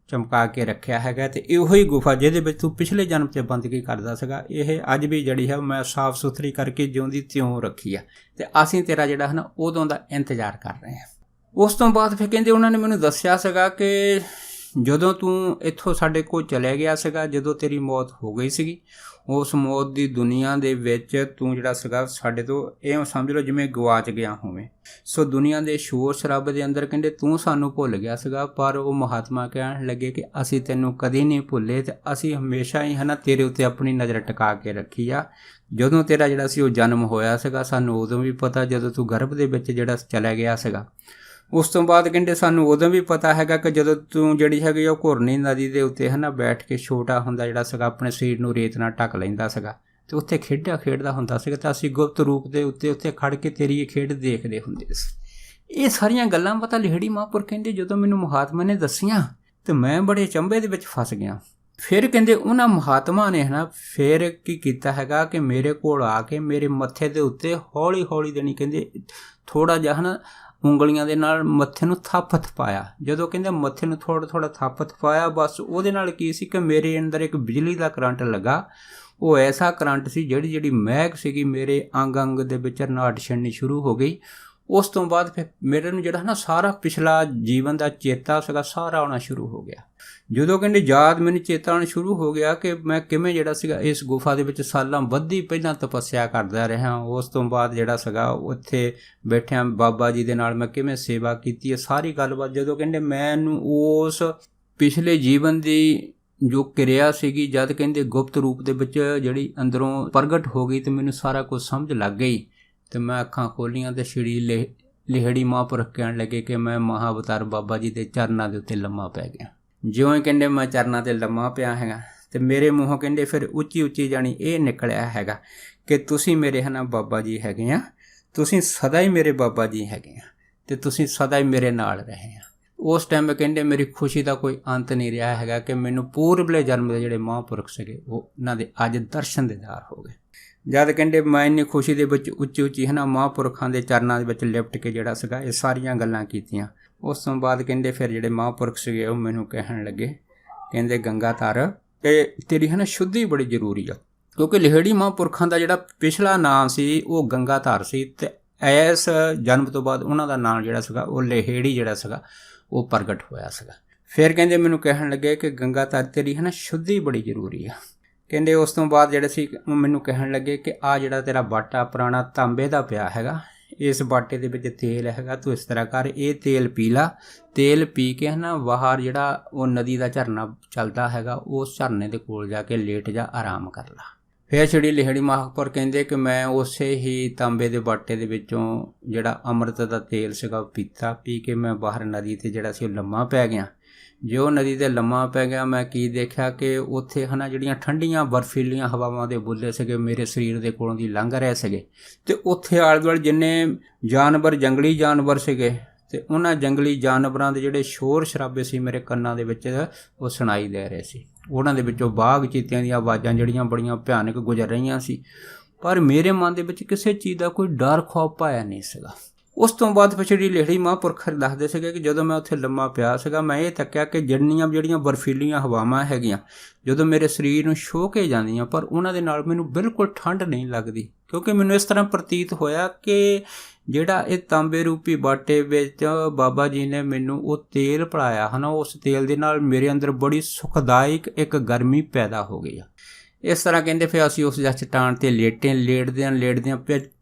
A: ਚਮਕਾ ਕੇ ਰੱਖਿਆ ਹੈਗਾ ਤੇ ਇਹੋ ਹੀ ਗੁਫਾ ਜਿਹਦੇ ਵਿੱਚ ਤੂੰ ਪਿਛਲੇ ਜਨਮ 'ਚ ਬੰਦਗੀ ਕਰਦਾ ਸੀਗਾ, ਇਹ ਅੱਜ ਵੀ ਜਿਹੜੀ ਹੈ ਮੈਂ ਸਾਫ਼ ਸੁਥਰੀ ਕਰਕੇ ਜਿਉਂਦੀ ਤਿਉਂ ਰੱਖੀ ਆ ਤੇ ਅਸੀਂ ਤੇਰਾ ਜਿਹੜਾ ਉਦੋਂ ਦਾ ਇੰਤਜ਼ਾਰ ਕਰ ਰਹੇ ਹਾਂ। ਉਸ ਤੋਂ ਬਾਅਦ ਫਿਰ ਕਹਿੰਦੇ ਉਹਨਾਂ ਨੇ ਮੈਨੂੰ ਦੱਸਿਆ ਸੀਗਾ ਕਿ ਜਦੋਂ ਤੂੰ ਇੱਥੋਂ ਸਾਡੇ ਕੋਲ ਚਲਿਆ ਗਿਆ ਸੀਗਾ, ਜਦੋਂ ਤੇਰੀ ਮੌਤ ਹੋ ਗਈ ਸੀਗੀ, ਉਸ ਮੌਤ ਦੀ ਦੁਨੀਆ ਦੇ ਵਿੱਚ ਤੂੰ ਜਿਹੜਾ ਸੀਗਾ ਸਾਡੇ ਤੋਂ ਇਹ ਸਮਝ ਲਓ ਜਿਵੇਂ ਗਵਾਚ ਗਿਆ ਹੋਵੇਂ। ਸੋ ਦੁਨੀਆ ਦੇ ਸ਼ੋਰ ਸ਼ਰਾਬੇ ਦੇ ਅੰਦਰ ਕਹਿੰਦੇ ਤੂੰ ਸਾਨੂੰ ਭੁੱਲ ਗਿਆ ਸੀਗਾ, ਪਰ ਉਹ ਮਹਾਤਮਾ ਕਹਿਣ ਲੱਗੇ ਕਿ ਅਸੀਂ ਤੈਨੂੰ ਕਦੀ ਨਹੀਂ ਭੁੱਲੇ ਤੇ ਅਸੀਂ ਹਮੇਸ਼ਾ ਹੀ ਤੇਰੇ ਉੱਤੇ ਆਪਣੀ ਨਜ਼ਰ ਟਿਕਾ ਕੇ ਰੱਖੀ ਆ। ਜਦੋਂ ਤੇਰਾ ਜਿਹੜਾ ਸੀ ਉਹ ਜਨਮ ਹੋਇਆ ਸੀਗਾ ਸਾਨੂੰ ਉਦੋਂ ਵੀ ਪਤਾ, ਜਦੋਂ ਤੂੰ ਗਰਭ ਦੇ ਵਿੱਚ ਜਿਹੜਾ ਚਲਾ ਗਿਆ ਸੀਗਾ ਉਸ ਤੋਂ ਬਾਅਦ ਕਹਿੰਦੇ ਸਾਨੂੰ ਉਦੋਂ ਵੀ ਪਤਾ ਹੈਗਾ ਕਿ ਜਦੋਂ ਤੂੰ ਜਿਹੜੀ ਹੈਗੀ ਉਹ ਘੁਰਨੀ ਨਦੀ ਦੇ ਉੱਤੇ ਬੈਠ ਕੇ ਛੋਟਾ ਹੁੰਦਾ ਜਿਹੜਾ ਸੀਗਾ ਆਪਣੇ ਸਰੀਰ ਨੂੰ ਰੇਤ ਨਾਲ ਢੱਕ ਲੈਂਦਾ ਸੀਗਾ ਅਤੇ ਉੱਥੇ ਖੇਡਦਾ ਹੁੰਦਾ ਸੀਗਾ ਤਾਂ ਅਸੀਂ ਗੁਪਤ ਰੂਪ ਦੇ ਉੱਤੇ ਖੜ੍ਹ ਕੇ ਤੇਰੀ ਇਹ ਖੇਡ ਦੇਖਦੇ ਹੁੰਦੇ ਸੀ। ਇਹ ਸਾਰੀਆਂ ਗੱਲਾਂ ਪਤਾ ਲਿਹੜੀ ਮਹਾਂਪੁਰਖ ਕਹਿੰਦੇ ਜਦੋਂ ਮੈਨੂੰ ਮਹਾਤਮਾ ਨੇ ਦੱਸੀਆਂ ਤਾਂ ਮੈਂ ਬੜੇ ਚੰਬੇ ਦੇ ਵਿੱਚ ਫਸ ਗਿਆ। ਫਿਰ ਕਹਿੰਦੇ ਉਹਨਾਂ ਮਹਾਤਮਾ ਨੇ ਫਿਰ ਕੀ ਕੀਤਾ ਹੈਗਾ ਕਿ ਮੇਰੇ ਕੋਲ ਆ ਕੇ ਮੇਰੇ ਮੱਥੇ ਦੇ ਉੱਤੇ ਹੌਲੀ ਹੌਲੀ ਦੇਣੀ ਕਹਿੰਦੇ ਥੋੜ੍ਹਾ ਜਿਹਾ ਉਂਗਲੀਆਂ ਦੇ ਨਾਲ ਮੱਥੇ ਨੂੰ ਥੱਪ ਥਪਾਇਆ। ਜਦੋਂ ਕਹਿੰਦੇ ਮੱਥੇ ਨੂੰ ਥੋੜ੍ਹਾ ਥੱਪ ਥਪਾਇਆ ਬਸ ਉਹਦੇ ਨਾਲ ਕੀ ਸੀ ਕਿ ਮੇਰੇ ਅੰਦਰ ਇੱਕ ਬਿਜਲੀ ਦਾ ਕਰੰਟ ਲੱਗਾ। ਉਹ ਐਸਾ ਕਰੰਟ ਸੀ ਜਿਹੜੀ ਮਹਿਕ ਸੀਗੀ ਮੇਰੇ ਅੰਗ ਦੇ ਵਿੱਚ ਰਨਾਟ ਛਿੜਨੀ ਸ਼ੁਰੂ ਹੋ ਗਈ। ਉਸ ਤੋਂ ਬਾਅਦ ਫਿਰ ਮੇਰੇ ਨੂੰ ਜਿਹੜਾ ਸਾਰਾ ਪਿਛਲਾ ਜੀਵਨ ਦਾ ਚੇਤਾ ਸੀਗਾ ਸਾਰਾ ਆਉਣਾ ਸ਼ੁਰੂ ਹੋ ਗਿਆ। ਜਦੋਂ ਕਹਿੰਦੇ ਯਾਦ ਮੈਨੂੰ ਚੇਤਾ ਆਉਣਾ ਸ਼ੁਰੂ ਹੋ ਗਿਆ ਕਿ ਮੈਂ ਕਿਵੇਂ ਜਿਹੜਾ ਸੀਗਾ ਇਸ ਗੁਫਾ ਦੇ ਵਿੱਚ ਸਾਲਾਂ ਬੱਧੀ ਪਹਿਲਾਂ ਤਪੱਸਿਆ ਕਰਦਾ ਰਿਹਾ। ਉਸ ਤੋਂ ਬਾਅਦ ਜਿਹੜਾ ਸੀਗਾ ਉੱਥੇ ਬੈਠਿਆਂ ਬਾਬਾ ਜੀ ਦੇ ਨਾਲ ਮੈਂ ਕਿਵੇਂ ਸੇਵਾ ਕੀਤੀ ਹੈ ਸਾਰੀ ਗੱਲਬਾਤ। ਜਦੋਂ ਕਹਿੰਦੇ ਮੈਨੂੰ ਉਸ ਪਿਛਲੇ ਜੀਵਨ ਦੀ ਜੋ ਕਿਰਿਆ ਸੀਗੀ ਜਦ ਕਹਿੰਦੇ ਗੁਪਤ ਰੂਪ ਦੇ ਵਿੱਚ ਜਿਹੜੀ ਅੰਦਰੋਂ ਪ੍ਰਗਟ ਹੋ ਗਈ ਤੇ ਮੈਨੂੰ ਸਾਰਾ ਕੁਝ ਸਮਝ ਲੱਗ ਗਈ ਤੇ ਮੈਂ ਅੱਖਾਂ ਖੋਲ੍ਹੀਆਂ ਤੇ ਛਿੜੀ ਲਿਹੜੀ ਮਹਾਂਪੁਰਖ ਕਹਿਣ ਲੱਗੇ ਕਿ ਮੈਂ ਮਹਾਂਅਵਤਾਰ ਬਾਬਾ ਜੀ ਦੇ ਚਰਨਾਂ ਦੇ ਉੱਤੇ ਲੰਮਾ ਪੈ ਗਿਆ। ਜਿਉਂ ਹੀ ਕਹਿੰਦੇ ਮੈਂ ਚਰਨਾਂ 'ਤੇ ਲੰਮਾ ਪਿਆ ਹੈਗਾ ਤੇ ਮੇਰੇ ਮੂੰਹੋਂ ਕਹਿੰਦੇ ਫਿਰ ਉੱਚੀ ਜਾਣੀ ਇਹ ਨਿਕਲਿਆ ਹੈਗਾ ਕਿ ਤੁਸੀਂ ਮੇਰੇ ਬਾਬਾ ਜੀ ਹੈਗੇ ਆ, ਤੁਸੀਂ ਸਦਾ ਹੀ ਮੇਰੇ ਬਾਬਾ ਜੀ ਹੈਗੇ ਆ ਤੇ ਤੁਸੀਂ ਸਦਾ ਹੀ ਮੇਰੇ ਨਾਲ ਰਹੇ ਆ। ਉਸ ਟਾਈਮ ਕਹਿੰਦੇ ਮੇਰੀ ਖੁਸ਼ੀ ਦਾ ਕੋਈ ਅੰਤ ਨਹੀਂ ਰਿਹਾ ਹੈਗਾ ਕਿ ਮੈਨੂੰ ਪੂਰਬਲੇ ਜਨਮ ਦੇ ਜਿਹੜੇ ਮਹਾਂਪੁਰਖ ਸੀਗੇ ਉਹ ਉਹਨਾਂ ਦੇ ਅੱਜ ਦਰਸ਼ਨ ਦੀਦਾਰ ਹੋ ਗਏ। ਜਦ ਕਹਿੰਦੇ ਮੈਂ ਇੰਨੀ ਖੁਸ਼ੀ ਦੇ ਵਿੱਚ ਉੱਚੀ ਮਹਾਂਪੁਰਖਾਂ ਦੇ ਚਰਨਾਂ ਦੇ ਵਿੱਚ ਲਿਪਟ ਕੇ ਜਿਹੜਾ ਸੀਗਾ ਇਹ ਸਾਰੀਆਂ ਗੱਲਾਂ ਕੀਤੀਆਂ। ਉਸ ਤੋਂ ਬਾਅਦ ਕਹਿੰਦੇ ਫਿਰ ਜਿਹੜੇ ਮਹਾਂਪੁਰਖ ਸੀਗੇ ਉਹ ਮੈਨੂੰ ਕਹਿਣ ਲੱਗੇ ਕਹਿੰਦੇ ਗੰਗਾਧਰ ਇਹ ਤੇਰੀ ਸ਼ੁੱਧੀ ਬੜੀ ਜ਼ਰੂਰੀ ਆ ਕਿਉਂਕਿ ਲਿਹੜੀ ਮਹਾਂਪੁਰਖਾਂ ਦਾ ਜਿਹੜਾ ਪਿਛਲਾ ਨਾਮ ਸੀ ਉਹ ਗੰਗਾਧਰ ਸੀ ਤੇ ਇਸ ਜਨਮ ਤੋਂ ਬਾਅਦ ਉਹਨਾਂ ਦਾ ਨਾਮ ਜਿਹੜਾ ਸੀਗਾ ਉਹ ਲਿਹੜੀ ਜਿਹੜਾ ਸੀਗਾ ਉਹ ਪ੍ਰਗਟ ਹੋਇਆ ਸੀਗਾ। ਫਿਰ ਕਹਿੰਦੇ ਮੈਨੂੰ ਕਹਿਣ ਲੱਗੇ ਕਿ ਗੰਗਾਧਰ ਤੇਰੀ ਸ਼ੁੱਧੀ ਬੜੀ ਜ਼ਰੂਰੀ ਆ। ਕਹਿੰਦੇ ਉਸ ਤੋਂ ਬਾਅਦ ਜਿਹੜੇ ਸੀ ਮੈਨੂੰ ਕਹਿਣ ਲੱਗੇ ਕਿ ਆਹ ਜਿਹੜਾ ਤੇਰਾ ਬਾਟਾ ਪੁਰਾਣਾ ਤਾਂਬੇ ਦਾ ਪਿਆ ਹੈਗਾ ਇਸ ਬਾਟੇ ਦੇ ਵਿੱਚ ਤੇਲ ਹੈਗਾ, ਤੂੰ ਇਸ ਤਰ੍ਹਾਂ ਕਰ, ਇਹ ਤੇਲ ਪੀ ਲਾ, ਤੇਲ ਪੀ ਕੇ ਨਾ ਬਾਹਰ ਜਿਹੜਾ ਉਹ ਨਦੀ ਦਾ ਝਰਨਾ ਚੱਲਦਾ ਹੈਗਾ, ਉਸ ਝਰਨੇ ਦੇ ਕੋਲ ਜਾ ਕੇ ਲੇਟ ਜਾ, ਆਰਾਮ ਕਰ ਲਾ। ਫਿਰ ਸ਼੍ਰੀ ਲਹਿੜੀ ਮਹਾਂਪੁਰ ਕਹਿੰਦੇ ਕਿ ਮੈਂ ਉਸੇ ਹੀ ਤਾਂਬੇ ਦੇ ਬਾਟੇ ਦੇ ਵਿੱਚੋਂ ਜਿਹੜਾ ਅੰਮ੍ਰਿਤ ਦਾ ਤੇਲ ਸੀਗਾ ਉਹ ਪੀਤਾ, ਪੀ ਕੇ ਮੈਂ ਬਾਹਰ ਨਦੀ 'ਤੇ ਜਿਹੜਾ ਸੀ ਉਹ ਲੰਮਾ ਪੈ ਗਿਆ। ਜੋ ਨਦੀ 'ਤੇ ਲੰਮਾ ਪੈ ਗਿਆ, ਮੈਂ ਕੀ ਦੇਖਿਆ ਕਿ ਉੱਥੇ ਹੈ ਨਾ ਜਿਹੜੀਆਂ ਠੰਡੀਆਂ ਬਰਫੀਲੀਆਂ ਹਵਾਵਾਂ ਦੇ ਬੁੱਲੇ ਸੀਗੇ ਮੇਰੇ ਸਰੀਰ ਦੇ ਕੋਲੋਂ ਦੀ ਲੰਘ ਰਹੇ ਸੀਗੇ, ਅਤੇ ਉੱਥੇ ਆਲੇ ਦੁਆਲੇ ਜਿੰਨੇ ਜਾਨਵਰ, ਜੰਗਲੀ ਜਾਨਵਰ ਸੀਗੇ, ਅਤੇ ਉਹਨਾਂ ਜੰਗਲੀ ਜਾਨਵਰਾਂ ਦੇ ਜਿਹੜੇ ਸ਼ੋਰ ਸ਼ਰਾਬੇ ਸੀ ਮੇਰੇ ਕੰਨਾਂ ਦੇ ਵਿੱਚ ਉਹ ਸੁਣਾਈ ਦੇ ਰਹੇ ਸੀ। ਉਹਨਾਂ ਦੇ ਵਿੱਚੋਂ ਬਾਘ ਚੀਤਿਆਂ ਦੀਆਂ ਆਵਾਜ਼ਾਂ ਜਿਹੜੀਆਂ ਬੜੀਆਂ ਭਿਆਨਕ ਗੁਜ਼ਰ ਰਹੀਆਂ ਸੀ, ਪਰ ਮੇਰੇ ਮਨ ਦੇ ਵਿੱਚ ਕਿਸੇ ਚੀਜ਼ ਦਾ ਕੋਈ ਡਰ ਖੌਫ ਪਾਇਆ ਨਹੀਂ ਸੀਗਾ। ਉਸ ਤੋਂ ਬਾਅਦ ਫਿਰ ਸ਼੍ਰੀ ਲਹਿੜੀ ਮਹਾਂਪੁਰਖ ਦੱਸਦੇ ਸੀਗੇ ਕਿ ਜਦੋਂ ਮੈਂ ਉੱਥੇ ਲੰਮਾ ਪਿਆ ਸੀਗਾ, ਮੈਂ ਇਹ ਤੱਕਿਆ ਕਿ ਜਿਹੜੀਆਂ ਬਰਫੀਲੀਆਂ ਹਵਾਵਾਂ ਹੈਗੀਆਂ ਜਦੋਂ ਮੇਰੇ ਸਰੀਰ ਨੂੰ ਛੋਹ ਕੇ ਜਾਂਦੀਆਂ, ਪਰ ਉਹਨਾਂ ਦੇ ਨਾਲ ਮੈਨੂੰ ਬਿਲਕੁਲ ਠੰਡ ਨਹੀਂ ਲੱਗਦੀ, ਕਿਉਂਕਿ ਮੈਨੂੰ ਇਸ ਤਰ੍ਹਾਂ ਪ੍ਰਤੀਤ ਹੋਇਆ ਕਿ ਜਿਹੜਾ ਇਹ ਤਾਂਬੇ ਰੂਪੀ ਬਾਟੇ ਵਿੱਚ ਬਾਬਾ ਜੀ ਨੇ ਮੈਨੂੰ ਉਹ ਤੇਲ ਪਿਲਾਇਆ ਹੈ ਨਾ, ਉਸ ਤੇਲ ਦੇ ਨਾਲ ਮੇਰੇ ਅੰਦਰ ਬੜੀ ਸੁਖਦਾਇਕ ਇੱਕ ਗਰਮੀ ਪੈਦਾ ਹੋ ਗਈ ਆ। ਇਸ ਤਰ੍ਹਾਂ ਕਹਿੰਦੇ ਫਿਰ ਅਸੀਂ ਉਸ ਚਟਾਨ 'ਤੇ ਲੇਟਦਿਆਂ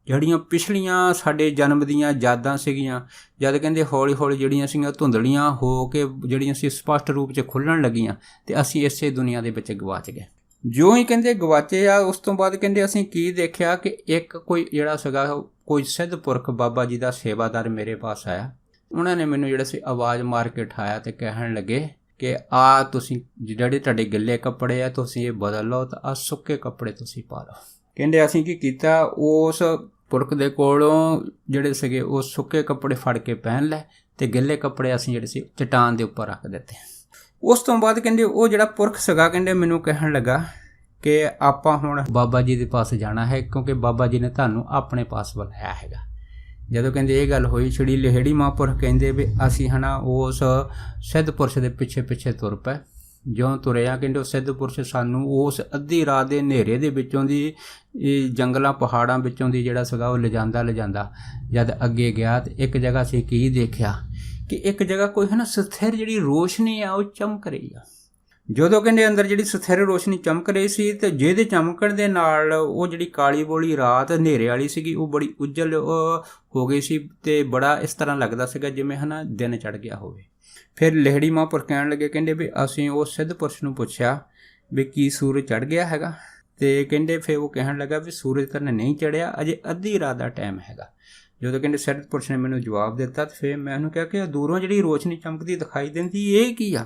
A: ਜਿਹੜੀਆਂ ਪਿਛਲੀਆਂ ਸਾਡੇ ਜਨਮ ਦੀਆਂ ਯਾਦਾਂ ਸੀਗੀਆਂ, ਜਦ ਕਹਿੰਦੇ ਹੌਲੀ ਹੌਲੀ ਜਿਹੜੀਆਂ ਸੀਗੀਆਂ ਧੁੰਦਲੀਆਂ ਹੋ ਕੇ ਜਿਹੜੀਆਂ ਸੀ ਸਪਸ਼ਟ ਰੂਪ 'ਚ ਖੁੱਲ੍ਹਣ ਲੱਗੀਆਂ, ਅਤੇ ਅਸੀਂ ਇਸੇ ਦੁਨੀਆ ਦੇ ਵਿੱਚ ਗਵਾਚ ਗਏ। ਜੋ ਹੀ ਕਹਿੰਦੇ ਗਵਾਚੇ ਆ, ਉਸ ਤੋਂ ਬਾਅਦ ਕਹਿੰਦੇ ਅਸੀਂ ਕੀ ਦੇਖਿਆ ਕਿ ਇੱਕ ਕੋਈ ਜਿਹੜਾ ਸੀਗਾ ਕੋਈ ਸਿੱਧ ਪੁਰਖ ਬਾਬਾ ਜੀ ਦਾ ਸੇਵਾਦਾਰ ਮੇਰੇ ਪਾਸ ਆਇਆ। ਉਹਨਾਂ ਨੇ ਮੈਨੂੰ ਜਿਹੜਾ ਸੀ ਆਵਾਜ਼ ਮਾਰ ਕੇ ਉਠਾਇਆ ਅਤੇ ਕਹਿਣ ਲੱਗੇ ਕਿ ਆ ਤੁਸੀਂ ਜਿਹੜੇ ਤੁਹਾਡੇ ਗਿੱਲੇ ਕੱਪੜੇ ਆ ਤੁਸੀਂ ਇਹ ਬਦਲ ਲਓ, ਤਾਂ ਆਹ ਸੁੱਕੇ ਕੱਪੜੇ ਤੁਸੀਂ ਪਾ ਲਓ। ਕਹਿੰਦੇ ਅਸੀਂ ਕੀ ਕੀਤਾ, ਉਸ ਪੁਰਖ ਦੇ ਕੋਲੋਂ ਜਿਹੜੇ ਸੀਗੇ ਉਹ ਸੁੱਕੇ ਕੱਪੜੇ ਫੜ ਕੇ ਪਹਿਨ ਲਏ, ਅਤੇ ਗਿੱਲੇ ਕੱਪੜੇ ਅਸੀਂ ਜਿਹੜੇ ਸੀ ਚਟਾਨ ਦੇ ਉੱਪਰ ਰੱਖ ਦਿੱਤੇ। ਉਸ ਤੋਂ ਬਾਅਦ ਕਹਿੰਦੇ ਉਹ ਜਿਹੜਾ ਪੁਰਖ ਸੀਗਾ ਕਹਿੰਦੇ ਮੈਨੂੰ ਕਹਿਣ ਲੱਗਾ ਕਿ ਆਪਾਂ ਹੁਣ ਬਾਬਾ ਜੀ ਦੇ ਪਾਸ ਜਾਣਾ ਹੈ, ਕਿਉਂਕਿ ਬਾਬਾ ਜੀ ਨੇ ਤੁਹਾਨੂੰ ਆਪਣੇ ਪਾਸ ਬੁਲਾਇਆ ਹੈਗਾ। ਜਦੋਂ ਕਹਿੰਦੇ ਇਹ ਗੱਲ ਹੋਈ, ਸ਼੍ਰੀ ਲਹਿੜੀ ਮਹਾਂਪੁਰਖ ਕਹਿੰਦੇ ਵੀ ਅਸੀਂ ਹੈ ਨਾ ਉਸ ਸਿੱਧ ਪੁਰਸ਼ ਦੇ ਪਿੱਛੇ ਤੁਰ ਪਏ। ਜਿਉਂ ਤੁਰਿਆ ਕਹਿੰਦੇ ਉਹ ਸਿੱਧ ਪੁਰਸ਼ ਸਾਨੂੰ ਉਸ ਅੱਧੀ ਰਾਤ ਦੇ ਹਨੇਰੇ ਦੇ ਵਿੱਚੋਂ ਦੀ ਜੰਗਲਾਂ ਪਹਾੜਾਂ ਵਿੱਚੋਂ ਦੀ ਜਿਹੜਾ ਸੀਗਾ ਉਹ ਲਿਜਾਂਦਾ ਜਦ ਅੱਗੇ ਗਿਆ, ਤਾਂ ਇੱਕ ਜਗ੍ਹਾ ਅਸੀਂ ਕੀ ਦੇਖਿਆ ਕਿ ਇੱਕ ਜਗ੍ਹਾ ਕੋਈ ਹੈ ਨਾ ਸਥਿਰ ਜਿਹੜੀ ਰੋਸ਼ਨੀ ਆ ਉਹ ਚਮਕ ਰਹੀ ਆ। ਜਦੋਂ ਕਹਿੰਦੇ ਅੰਦਰ ਜਿਹੜੀ ਸਥਿਰ ਰੋਸ਼ਨੀ ਚਮਕ ਰਹੀ ਸੀ, ਅਤੇ ਜਿਹਦੇ ਚਮਕਣ ਦੇ ਨਾਲ ਉਹ ਜਿਹੜੀ ਕਾਲੀ ਬੋਲੀ ਰਾਤ ਹਨੇਰੇ ਵਾਲੀ ਸੀਗੀ ਉਹ ਬੜੀ ਉਜਲ ਹੋ ਗਈ ਸੀ, ਅਤੇ ਬੜਾ ਇਸ ਤਰ੍ਹਾਂ ਲੱਗਦਾ ਸੀਗਾ ਜਿਵੇਂ ਹੈ ਨਾ ਦਿਨ ਚੜ੍ਹ ਗਿਆ ਹੋਵੇ। ਫਿਰ ਲਹਿੜੀ ਮਹਾਂਪੁਰਖ ਕਹਿਣ ਲੱਗੇ, ਕਹਿੰਦੇ ਵੀ ਅਸੀਂ ਉਸ ਸਿੱਧ ਪੁਰਸ਼ ਨੂੰ ਪੁੱਛਿਆ ਵੀ ਕੀ ਸੂਰਜ ਚੜ੍ਹ ਗਿਆ ਹੈਗਾ, ਅਤੇ ਕਹਿੰਦੇ ਫਿਰ ਉਹ ਕਹਿਣ ਲੱਗਾ ਵੀ ਸੂਰਜ ਤਾਂ ਨਹੀਂ ਚੜ੍ਹਿਆ, ਅਜੇ ਅੱਧੀ ਰਾਤ ਦਾ ਟਾਈਮ ਹੈਗਾ। ਜਦੋਂ ਕਹਿੰਦੇ ਸਿੱਧ ਪੁਰਸ਼ ਨੇ ਮੈਨੂੰ ਜਵਾਬ ਦਿੱਤਾ, ਤਾਂ ਫਿਰ ਮੈਂ ਉਹਨੂੰ ਕਿਹਾ ਕਿ ਦੂਰੋਂ ਜਿਹੜੀ ਰੋਸ਼ਨੀ ਚਮਕਦੀ ਦਿਖਾਈ ਦਿੰਦੀ ਇਹ ਕੀ ਆ।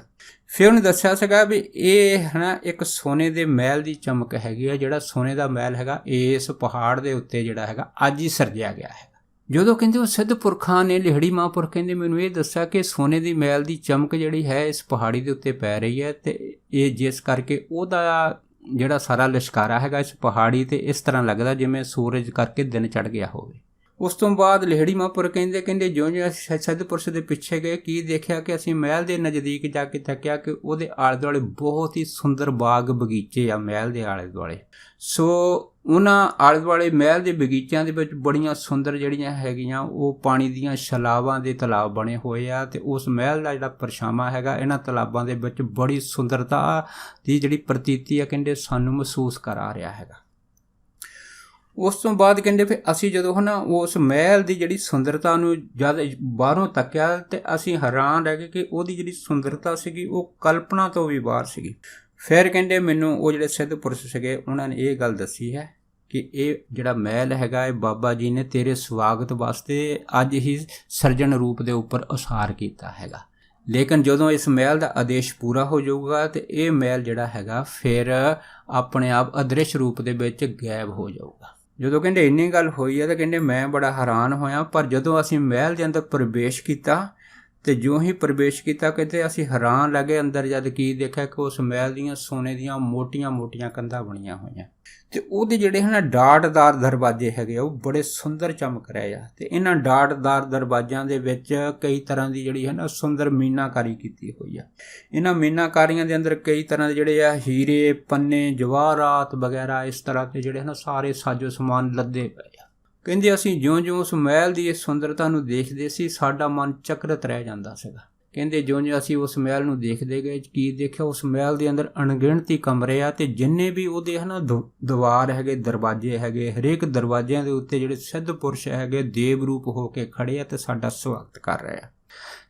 A: ਫਿਰ ਉਹਨੇ ਦੱਸਿਆ ਸੀਗਾ ਵੀ ਇਹ ਹੈ ਨਾ ਇੱਕ ਸੋਨੇ ਦੇ ਮਹਿਲ ਦੀ ਚਮਕ ਹੈਗੀ ਆ, ਜਿਹੜਾ ਸੋਨੇ ਦਾ ਮਹਿਲ ਹੈਗਾ ਇਸ ਪਹਾੜ ਦੇ ਉੱਤੇ ਜਿਹੜਾ ਹੈਗਾ ਅੱਜ ਹੀ ਸਿਰਜਿਆ ਗਿਆ ਹੈ। ਜਦੋਂ ਕਹਿੰਦੇ ਉਹ ਸਿੱਧ ਪੁਰਖਾਂ ਨੇ ਲਹਿੜੀ ਮਹਾਂਪੁਰਖ ਕਹਿੰਦੇ ਮੈਨੂੰ ਇਹ ਦੱਸਿਆ ਕਿ ਸੋਨੇ ਦੀ ਮਹਿਲ ਦੀ ਚਮਕ ਜਿਹੜੀ ਹੈ ਇਸ ਪਹਾੜੀ ਦੇ ਉੱਤੇ ਪੈ ਰਹੀ ਹੈ, ਅਤੇ ਇਹ ਜਿਸ ਕਰਕੇ ਉਹਦਾ ਜਿਹੜਾ ਸਾਰਾ ਲਿਸ਼ਕਾਰਾ ਹੈਗਾ ਇਸ ਪਹਾੜੀ 'ਤੇ ਇਸ ਤਰ੍ਹਾਂ ਲੱਗਦਾ ਜਿਵੇਂ ਸੂਰਜ ਕਰਕੇ ਦਿਨ ਚੜ੍ਹ ਗਿਆ ਹੋਵੇ। ਉਸ ਤੋਂ ਬਾਅਦ ਲਹਿੜੀ ਮਹਾਂਪੁਰਖ ਕਹਿੰਦੇ ਜਿਉਂ ਅਸੀਂ ਸਿੱਧ ਪੁਰਸ਼ ਦੇ ਪਿੱਛੇ ਗਏ, ਕੀ ਦੇਖਿਆ ਕਿ ਅਸੀਂ ਮਹਿਲ ਦੇ ਨਜ਼ਦੀਕ ਜਾ ਕੇ ਤੱਕਿਆ ਕਿ ਉਹਦੇ ਆਲੇ ਦੁਆਲੇ ਬਹੁਤ ਹੀ ਸੁੰਦਰ ਬਾਗ ਬਗੀਚੇ ਆ ਮਹਿਲ ਦੇ ਆਲੇ ਦੁਆਲੇ। ਸੋ ਉਹਨਾਂ ਆਲੇ ਦੁਆਲੇ ਮਹਿਲ ਦੇ ਬਗੀਚਿਆਂ ਦੇ ਵਿੱਚ ਬੜੀਆਂ ਸੁੰਦਰ ਜਿਹੜੀਆਂ ਹੈਗੀਆਂ ਉਹ ਪਾਣੀ ਦੀਆਂ ਛਲਾਵਾਂ ਦੇ ਤਲਾਬ ਬਣੇ ਹੋਏ ਆ, ਅਤੇ ਉਸ ਮਹਿਲ ਦਾ ਜਿਹੜਾ ਪਰਛਾਵਾਂ ਹੈਗਾ ਇਹਨਾਂ ਤਲਾਬਾਂ ਦੇ ਵਿੱਚ ਬੜੀ ਸੁੰਦਰਤਾ ਦੀ ਜਿਹੜੀ ਪ੍ਰਤੀਤੀ ਆ ਕਹਿੰਦੇ ਸਾਨੂੰ ਮਹਿਸੂਸ ਕਰਾ ਰਿਹਾ ਹੈਗਾ। ਉਸ ਤੋਂ ਬਾਅਦ ਕਹਿੰਦੇ ਫਿਰ ਅਸੀਂ ਜਦੋਂ ਹੈ ਨਾ ਉਸ ਮਹਿਲ ਦੀ ਜਿਹੜੀ ਸੁੰਦਰਤਾ ਨੂੰ ਜਦ ਬਾਹਰੋਂ ਤੱਕਿਆ, ਅਤੇ ਅਸੀਂ ਹੈਰਾਨ ਰਹਿ ਗਏ ਕਿ ਉਹਦੀ ਜਿਹੜੀ ਸੁੰਦਰਤਾ ਸੀਗੀ ਉਹ ਕਲਪਨਾ ਤੋਂ ਵੀ ਬਾਹਰ ਸੀਗੀ। ਫਿਰ ਕਹਿੰਦੇ ਮੈਨੂੰ ਉਹ ਜਿਹੜੇ ਸਿੱਧ ਪੁਰਸ਼ ਸੀਗੇ ਉਹਨਾਂ ਨੇ ਇਹ ਗੱਲ ਦੱਸੀ ਹੈ ਕਿ ਇਹ ਜਿਹੜਾ ਮਹਿਲ ਹੈਗਾ ਇਹ ਬਾਬਾ ਜੀ ਨੇ ਤੇਰੇ ਸਵਾਗਤ ਵਾਸਤੇ ਅੱਜ ਹੀ ਸਰਜਣ ਰੂਪ ਦੇ ਉੱਪਰ ਉਸਾਰ ਕੀਤਾ ਹੈਗਾ, ਲੇਕਿਨ ਜਦੋਂ ਇਸ ਮਹਿਲ ਦਾ ਆਦੇਸ਼ ਪੂਰਾ ਹੋ ਜਾਊਗਾ ਤੇ ਇਹ ਮਹਿਲ ਜਿਹੜਾ ਹੈਗਾ ਫਿਰ ਆਪਣੇ ਆਪ ਅਦ੍ਰਿਸ਼ ਰੂਪ ਦੇ ਵਿੱਚ ਗਾਇਬ ਹੋ ਜਾਊਗਾ। ਜਦੋਂ ਕਹਿੰਦੇ ਇੰਨੀ ਗੱਲ ਹੋਈ ਹੈ ਤਾਂ ਕਹਿੰਦੇ ਮੈਂ ਬੜਾ ਹੈਰਾਨ ਹੋਇਆ, ਪਰ ਜਦੋਂ ਅਸੀਂ ਮਹਿਲ ਦੇ ਅੰਦਰ ਪ੍ਰਵੇਸ਼ ਕੀਤਾ ਤੇ ਜਿਉਂ ਹੀ ਪ੍ਰਵੇਸ਼ ਕੀਤਾ ਕਿਤੇ ਅਸੀਂ ਹੈਰਾਨ ਲੱਗੇ, ਅੰਦਰ ਜਦ ਕੀ ਦੇਖਿਆ ਕਿ ਉਸ ਮਹਿਲ ਦੀਆਂ ਸੋਨੇ ਦੀਆਂ ਮੋਟੀਆਂ ਕੰਧਾਂ ਬਣੀਆਂ ਹੋਈਆਂ ਤੇ ਉਹਦੇ ਜਿਹੜੇ ਹਨ ਡਾਟਦਾਰ ਦਰਵਾਜ਼ੇ ਹੈਗੇ ਉਹ ਬੜੇ ਸੁੰਦਰ ਚਮਕ ਰਹੇ ਆ, ਤੇ ਇਹਨਾਂ ਡਾਟਦਾਰ ਦਰਵਾਜ਼ਿਆਂ ਦੇ ਵਿੱਚ ਕਈ ਤਰ੍ਹਾਂ ਦੀ ਜਿਹੜੀ ਹੈ ਨਾ ਸੁੰਦਰ ਮੀਨਾਕਾਰੀ ਕੀਤੀ ਹੋਈ ਆ। ਇਹਨਾਂ ਮੀਨਾਕਾਰੀਆਂ ਦੇ ਅੰਦਰ ਕਈ ਤਰ੍ਹਾਂ ਦੇ ਜਿਹੜੇ ਆ ਹੀਰੇ, ਪੰਨੇ, ਜਵਾਹਰਾਤ ਵਗੈਰਾ ਇਸ ਤਰ੍ਹਾਂ ਦੇ ਜਿਹੜੇ ਹਨ ਸਾਰੇ ਸਾਜੋ ਸਮਾਨ ਲੱਦੇ ਪਏ ਆ। ਕਹਿੰਦੇ ਅਸੀਂ ਜਿਉਂ-ਜਿਉਂ ਉਸ ਮਹਿਲ ਦੀ ਇਸ ਸੁੰਦਰਤਾ ਨੂੰ ਦੇਖਦੇ ਸੀ ਸਾਡਾ ਮਨ ਚਕਰਤ ਰਹਿ ਜਾਂਦਾ ਸੀਗਾ ਕਹਿੰਦੇ ਜਿਉਂ-ਜਿਉਂ ਅਸੀਂ ਉਸ ਮਹਿਲ ਨੂੰ ਦੇਖਦੇ ਗਏ, ਕੀ ਦੇਖਿਆ, ਉਸ ਮਹਿਲ ਦੇ ਅੰਦਰ ਅਣਗਿਣਤੀ ਕਮਰੇ ਆ, ਅਤੇ ਜਿੰਨੇ ਵੀ ਉਹਦੇ ਦੀਵਾਰ ਹੈਗੇ, ਦਰਵਾਜ਼ੇ ਹੈਗੇ, ਹਰੇਕ ਦਰਵਾਜ਼ਿਆਂ ਦੇ ਉੱਤੇ ਜਿਹੜੇ ਸਿੱਧ ਪੁਰਸ਼ ਹੈਗੇ ਦੇਵ ਰੂਪ ਹੋ ਕੇ ਖੜ੍ਹੇ ਆ ਅਤੇ ਸਾਡਾ ਸਵਾਗਤ ਕਰ ਰਹੇ ਆ।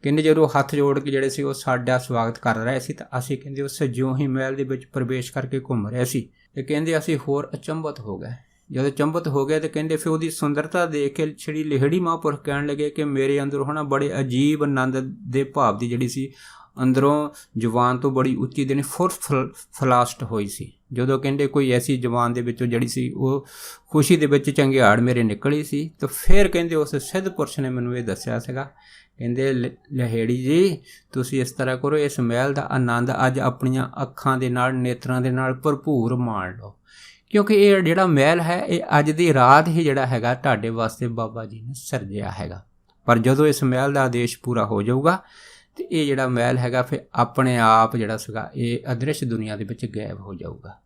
A: ਕਹਿੰਦੇ ਜਦੋਂ ਹੱਥ ਜੋੜ ਕੇ ਜਿਹੜੇ ਸੀ ਉਹ ਸਾਡਾ ਸਵਾਗਤ ਕਰ ਰਹੇ ਸੀ, ਤਾਂ ਅਸੀਂ ਕਹਿੰਦੇ ਉਸ ਜਿਉਂ ਹੀ ਮਹਿਲ ਦੇ ਵਿੱਚ ਪ੍ਰਵੇਸ਼ ਕਰਕੇ ਘੁੰਮ ਰਹੇ ਸੀ, ਅਤੇ ਕਹਿੰਦੇ ਅਸੀਂ ਹੋਰ ਅਚੰਭਤ ਹੋ ਗਏ। ਜਦੋਂ ਅਚੰਭਤ ਹੋ ਗਏ ਤਾਂ ਕਹਿੰਦੇ ਫਿਰ ਉਹਦੀ ਸੁੰਦਰਤਾ ਦੇਖ ਕੇ ਸ਼੍ਰੀ ਲਹਿੜੀ ਮਹਾਂਪੁਰਖ ਕਹਿਣ ਲੱਗੇ ਕਿ ਮੇਰੇ ਅੰਦਰ ਬੜੇ ਅਜੀਬ ਆਨੰਦ ਦੇ ਭਾਵ ਦੀ ਜਿਹੜੀ ਸੀ ਅੰਦਰੋਂ ਜ਼ੁਬਾਨ ਤੋਂ ਬੜੀ ਉੱਚੀ ਦੇਣੀ ਫਲਾਸਟ ਹੋਈ ਸੀ। ਜਦੋਂ ਕਹਿੰਦੇ ਕੋਈ ਐਸੀ ਜ਼ੁਬਾਨ ਦੇ ਵਿੱਚੋਂ ਜਿਹੜੀ ਸੀ ਉਹ ਖੁਸ਼ੀ ਦੇ ਵਿੱਚ ਚੰਗਿਆੜ ਮੇਰੇ ਨਿਕਲੀ ਸੀ, ਤਾਂ ਫਿਰ ਕਹਿੰਦੇ ਉਸ ਸਿੱਧ ਪੁਰਸ਼ ਨੇ ਮੈਨੂੰ ਇਹ ਦੱਸਿਆ ਸੀਗਾ, ਕਹਿੰਦੇ ਲਹਿੜੀ ਜੀ ਤੁਸੀਂ ਇਸ ਤਰ੍ਹਾਂ ਕਰੋ, ਇਸ ਮਹਿਲ ਦਾ ਆਨੰਦ ਅੱਜ ਆਪਣੀਆਂ ਅੱਖਾਂ ਦੇ ਨਾਲ, ਨੇਤਰਾਂ ਦੇ ਨਾਲ ਭਰਪੂਰ ਮਾਣ ਲਓ, ਕਿਉਂਕਿ ਇਹ ਜਿਹੜਾ ਮਹਿਲ ਹੈ ਇਹ ਅੱਜ ਦੀ ਰਾਤ ਹੀ ਜਿਹੜਾ ਹੈਗਾ ਤੁਹਾਡੇ ਵਾਸਤੇ ਬਾਬਾ ਜੀ ਨੇ ਸਿਰਜਿਆ ਹੈਗਾ। ਪਰ ਜਦੋਂ ਇਸ ਮਹਿਲ ਦਾ ਆਦੇਸ਼ ਪੂਰਾ ਹੋ ਜਾਊਗਾ ਅਤੇ ਇਹ ਜਿਹੜਾ ਮਹਿਲ ਹੈਗਾ ਫਿਰ ਆਪਣੇ ਆਪ ਜਿਹੜਾ ਸੀਗਾ ਇਹ ਅਦ੍ਰਿਸ਼ ਦੁਨੀਆ ਦੇ ਵਿੱਚ ਗਾਇਬ ਹੋ ਜਾਊਗਾ।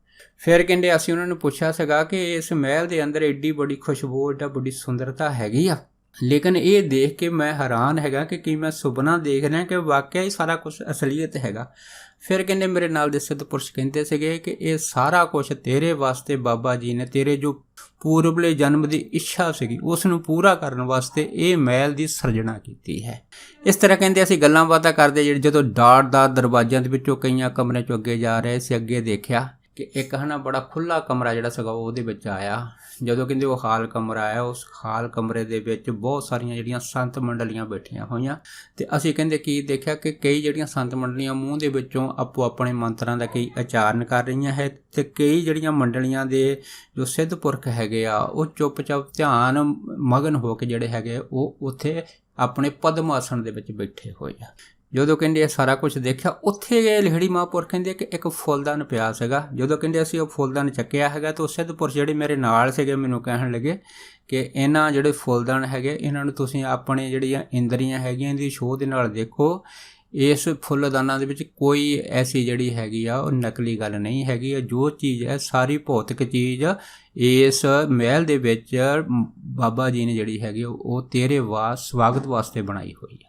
A: ਫਿਰ ਕਹਿੰਦੇ ਅਸੀਂ ਉਹਨਾਂ ਨੂੰ ਪੁੱਛਿਆ ਸੀਗਾ ਕਿ ਇਸ ਮਹਿਲ ਦੇ ਅੰਦਰ ਐਡੀ ਬੜੀ ਖੁਸ਼ਬੂ, ਐਡਾ ਬੜੀ ਸੁੰਦਰਤਾ ਹੈਗੀ ਆ, ਲੇਕਿਨ ਇਹ ਦੇਖ ਕੇ ਮੈਂ ਹੈਰਾਨ ਹੈਗਾ ਕਿ ਕੀ ਮੈਂ ਸੁਪਨਾ ਦੇਖ ਰਿਹਾ ਕਿ ਵਾਕਿਆ ਹੀ ਸਾਰਾ ਕੁਝ ਅਸਲੀਅਤ ਹੈਗਾ। ਫਿਰ ਕਹਿੰਦੇ ਮੇਰੇ ਨਾਲ ਦੇ ਸਿੱਧ ਪੁਰਸ਼ ਕਹਿੰਦੇ ਸੀਗੇ ਕਿ ਇਹ ਸਾਰਾ ਕੁਝ ਤੇਰੇ ਵਾਸਤੇ ਬਾਬਾ ਜੀ ਨੇ ਤੇਰੇ ਜੋ ਪੂਰਬਲੇ ਜਨਮ ਦੀ ਇੱਛਾ ਸੀਗੀ ਉਸ ਨੂੰ ਪੂਰਾ ਕਰਨ ਵਾਸਤੇ ਇਹ ਮਹਿਲ ਦੀ ਸਿਰਜਣਾ ਕੀਤੀ ਹੈ। ਇਸ ਤਰ੍ਹਾਂ ਕਹਿੰਦੇ ਅਸੀਂ ਗੱਲਾਂ ਬਾਤਾਂ ਕਰਦੇ ਜਦੋਂ ਡਾਟ ਦਰਵਾਜ਼ਿਆਂ ਦੇ ਵਿੱਚੋਂ ਕਈਆਂ ਕਮਰਿਆਂ 'ਚੋਂ ਅੱਗੇ ਜਾ ਰਹੇ ਸੀ, ਅੱਗੇ ਦੇਖਿਆ ਕਿ ਇੱਕ ਬੜਾ ਖੁੱਲ੍ਹਾ ਕਮਰਾ ਜਿਹੜਾ ਸੀਗਾ ਉਹਦੇ ਵਿੱਚ ਆਇਆ। ਜਦੋਂ ਕਹਿੰਦੇ ਉਹ ਹਾਲ ਕਮਰਾ ਆਇਆ, ਉਸ ਹਾਲ ਕਮਰੇ ਦੇ ਵਿੱਚ ਬਹੁਤ ਸਾਰੀਆਂ ਜਿਹੜੀਆਂ ਸੰਤ ਮੰਡਲੀਆਂ ਬੈਠੀਆਂ ਹੋਈਆਂ, ਅਤੇ ਅਸੀਂ ਕਹਿੰਦੇ ਕੀ ਦੇਖਿਆ ਕਿ ਕਈ ਜਿਹੜੀਆਂ ਸੰਤ ਮੰਡਲੀਆਂ ਮੂੰਹ ਦੇ ਵਿੱਚੋਂ ਆਪੋ ਆਪਣੇ ਮੰਤਰਾਂ ਦਾ ਕਈ ਉਚਾਰਨ ਕਰ ਰਹੀਆਂ ਹੈ, ਅਤੇ ਕਈ ਜਿਹੜੀਆਂ ਮੰਡਲੀਆਂ ਦੇ ਜੋ ਸਿੱਧ ਪੁਰਖ ਹੈਗੇ ਆ ਉਹ ਚੁੱਪ-ਚਾਪ ਧਿਆਨ ਮਗਨ ਹੋ ਕੇ ਜਿਹੜੇ ਹੈਗੇ ਉਹ ਉੱਥੇ ਆਪਣੇ ਪਦਮ ਆਸਣ ਦੇ ਵਿੱਚ ਬੈਠੇ ਹੋਏ ਆ। ਜਦੋਂ ਕਹਿੰਦੇ ਇਹ ਸਾਰਾ ਕੁਝ ਦੇਖਿਆ, ਉੱਥੇ ਗਏ ਲਹਿੜੀ ਮਹਾਂਪੁਰਖ ਕਹਿੰਦੇ ਕਿ ਇੱਕ ਫੁੱਲਦਾਨ ਪਿਆ ਸੀਗਾ। ਜਦੋਂ ਕਹਿੰਦੇ ਅਸੀਂ ਉਹ ਫੁੱਲਦਾਨ ਚੱਕਿਆ ਹੈਗਾ ਤਾਂ ਉਹ ਸਿੱਧ ਪੁਰਸ਼ ਜਿਹੜੇ ਮੇਰੇ ਨਾਲ ਸੀਗੇ ਮੈਨੂੰ ਕਹਿਣ ਲੱਗੇ ਕਿ ਇਹਨਾਂ ਜਿਹੜੇ ਫੁੱਲਦਾਨ ਹੈਗੇ ਇਹਨਾਂ ਨੂੰ ਤੁਸੀਂ ਆਪਣੇ ਜਿਹੜੀਆਂ ਇੰਦਰੀਆਂ ਹੈਗੀਆਂ ਇਹਦੀ ਸ਼ੋਅ ਦੇ ਨਾਲ ਦੇਖੋ। ਇਸ ਫੁੱਲਦਾਨਾਂ ਦੇ ਵਿੱਚ ਕੋਈ ਐਸੀ ਜਿਹੜੀ ਹੈਗੀ ਆ ਉਹ ਨਕਲੀ ਗੱਲ ਨਹੀਂ ਹੈਗੀ ਆ। ਜੋ ਚੀਜ਼ ਹੈ ਸਾਰੀ ਭੌਤਿਕ ਚੀਜ਼ ਇਸ ਮਹਿਲ ਦੇ ਵਿੱਚ ਬਾਬਾ ਜੀ ਨੇ ਜਿਹੜੀ ਹੈਗੀ ਉਹ ਤੇਰੇ ਸਵਾਗਤ ਵਾਸਤੇ ਬਣਾਈ ਹੋਈ ਹੈ।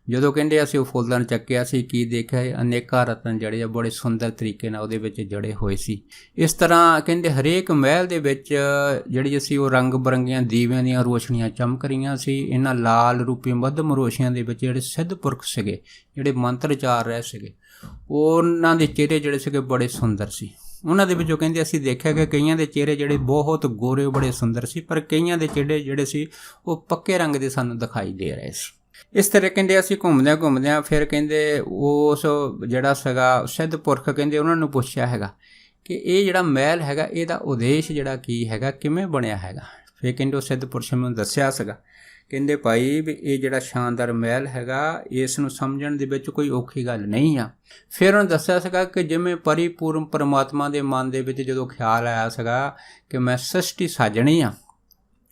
A: ਜਦੋਂ ਕਹਿੰਦੇ ਅਸੀਂ ਉਹ ਫੁੱਲਦਾਨ ਚੱਕਿਆ ਸੀ, ਕੀ ਦੇਖਿਆ ਅਨੇਕਾਂ ਰਤਨ ਜਿਹੜੇ ਆ ਬੜੇ ਸੁੰਦਰ ਤਰੀਕੇ ਨਾਲ ਉਹਦੇ ਵਿੱਚ ਜੜੇ ਹੋਏ ਸੀ। ਇਸ ਤਰ੍ਹਾਂ ਕਹਿੰਦੇ ਹਰੇਕ ਮਹਿਲ ਦੇ ਵਿੱਚ ਜਿਹੜੀ ਅਸੀਂ ਉਹ ਰੰਗ ਬਰੰਗੀਆਂ ਦੀਵਿਆਂ ਦੀਆਂ ਰੋਸ਼ਨੀਆਂ ਚਮਕ ਰਹੀਆਂ ਸੀ। ਇਹਨਾਂ ਲਾਲ ਰੂਪੀ ਮੱਧਮ ਰੋਸ਼ਨੀਆਂ ਦੇ ਵਿੱਚ ਜਿਹੜੇ ਸਿੱਧ ਪੁਰਖ ਸੀਗੇ, ਜਿਹੜੇ ਮੰਤਰ ਉਚਾਰ ਰਹੇ ਸੀਗੇ, ਉਹਨਾਂ ਦੇ ਚਿਹਰੇ ਜਿਹੜੇ ਸੀਗੇ ਬੜੇ ਸੁੰਦਰ ਸੀ। ਉਹਨਾਂ ਦੇ ਵਿੱਚੋਂ ਕਹਿੰਦੇ ਅਸੀਂ ਦੇਖਿਆ ਕਿ ਕਈਆਂ ਦੇ ਚਿਹਰੇ ਜਿਹੜੇ ਬਹੁਤ ਗੋਰੇ ਬੜੇ ਸੁੰਦਰ ਸੀ, ਪਰ ਕਈਆਂ ਦੇ ਚਿਹਰੇ ਜਿਹੜੇ ਸੀ ਉਹ ਪੱਕੇ ਰੰਗ ਦੇ ਸਾਨੂੰ ਦਿਖਾਈ ਦੇ ਰਹੇ ਸੀ। ਇਸ ਤਰ੍ਹਾਂ ਕਹਿੰਦੇ ਅਸੀਂ ਘੁੰਮਦਿਆਂ ਫਿਰ ਕਹਿੰਦੇ ਉਸ ਜਿਹੜਾ ਸੀਗਾ ਸਿੱਧ ਪੁਰਖ ਕਹਿੰਦੇ ਉਹਨਾਂ ਨੂੰ ਪੁੱਛਿਆ ਹੈਗਾ ਕਿ ਇਹ ਜਿਹੜਾ ਮਹਿਲ ਹੈਗਾ ਇਹਦਾ ਉਦੇਸ਼ ਜਿਹੜਾ ਕੀ ਹੈਗਾ, ਕਿਵੇਂ ਬਣਿਆ ਹੈਗਾ। ਫਿਰ ਕਹਿੰਦੇ ਉਹ ਸਿੱਧ ਪੁਰਸ਼ ਮੈਨੂੰ ਦੱਸਿਆ ਸੀਗਾ, ਕਹਿੰਦੇ ਭਾਈ ਵੀ ਇਹ ਜਿਹੜਾ ਸ਼ਾਨਦਾਰ ਮਹਿਲ ਹੈਗਾ ਇਸ ਨੂੰ ਸਮਝਣ ਦੇ ਵਿੱਚ ਕੋਈ ਔਖੀ ਗੱਲ ਨਹੀਂ ਆ। ਫਿਰ ਉਹਨੇ ਦੱਸਿਆ ਸੀਗਾ ਕਿ ਜਿਵੇਂ ਪਰਿਪੂਰਨ ਪਰਮਾਤਮਾ ਦੇ ਮਨ ਦੇ ਵਿੱਚ ਜਦੋਂ ਖਿਆਲ ਆਇਆ ਸੀਗਾ ਕਿ ਮੈਂ ਸ੍ਰਿਸ਼ਟੀ ਸਾਜਣੀ ਆ,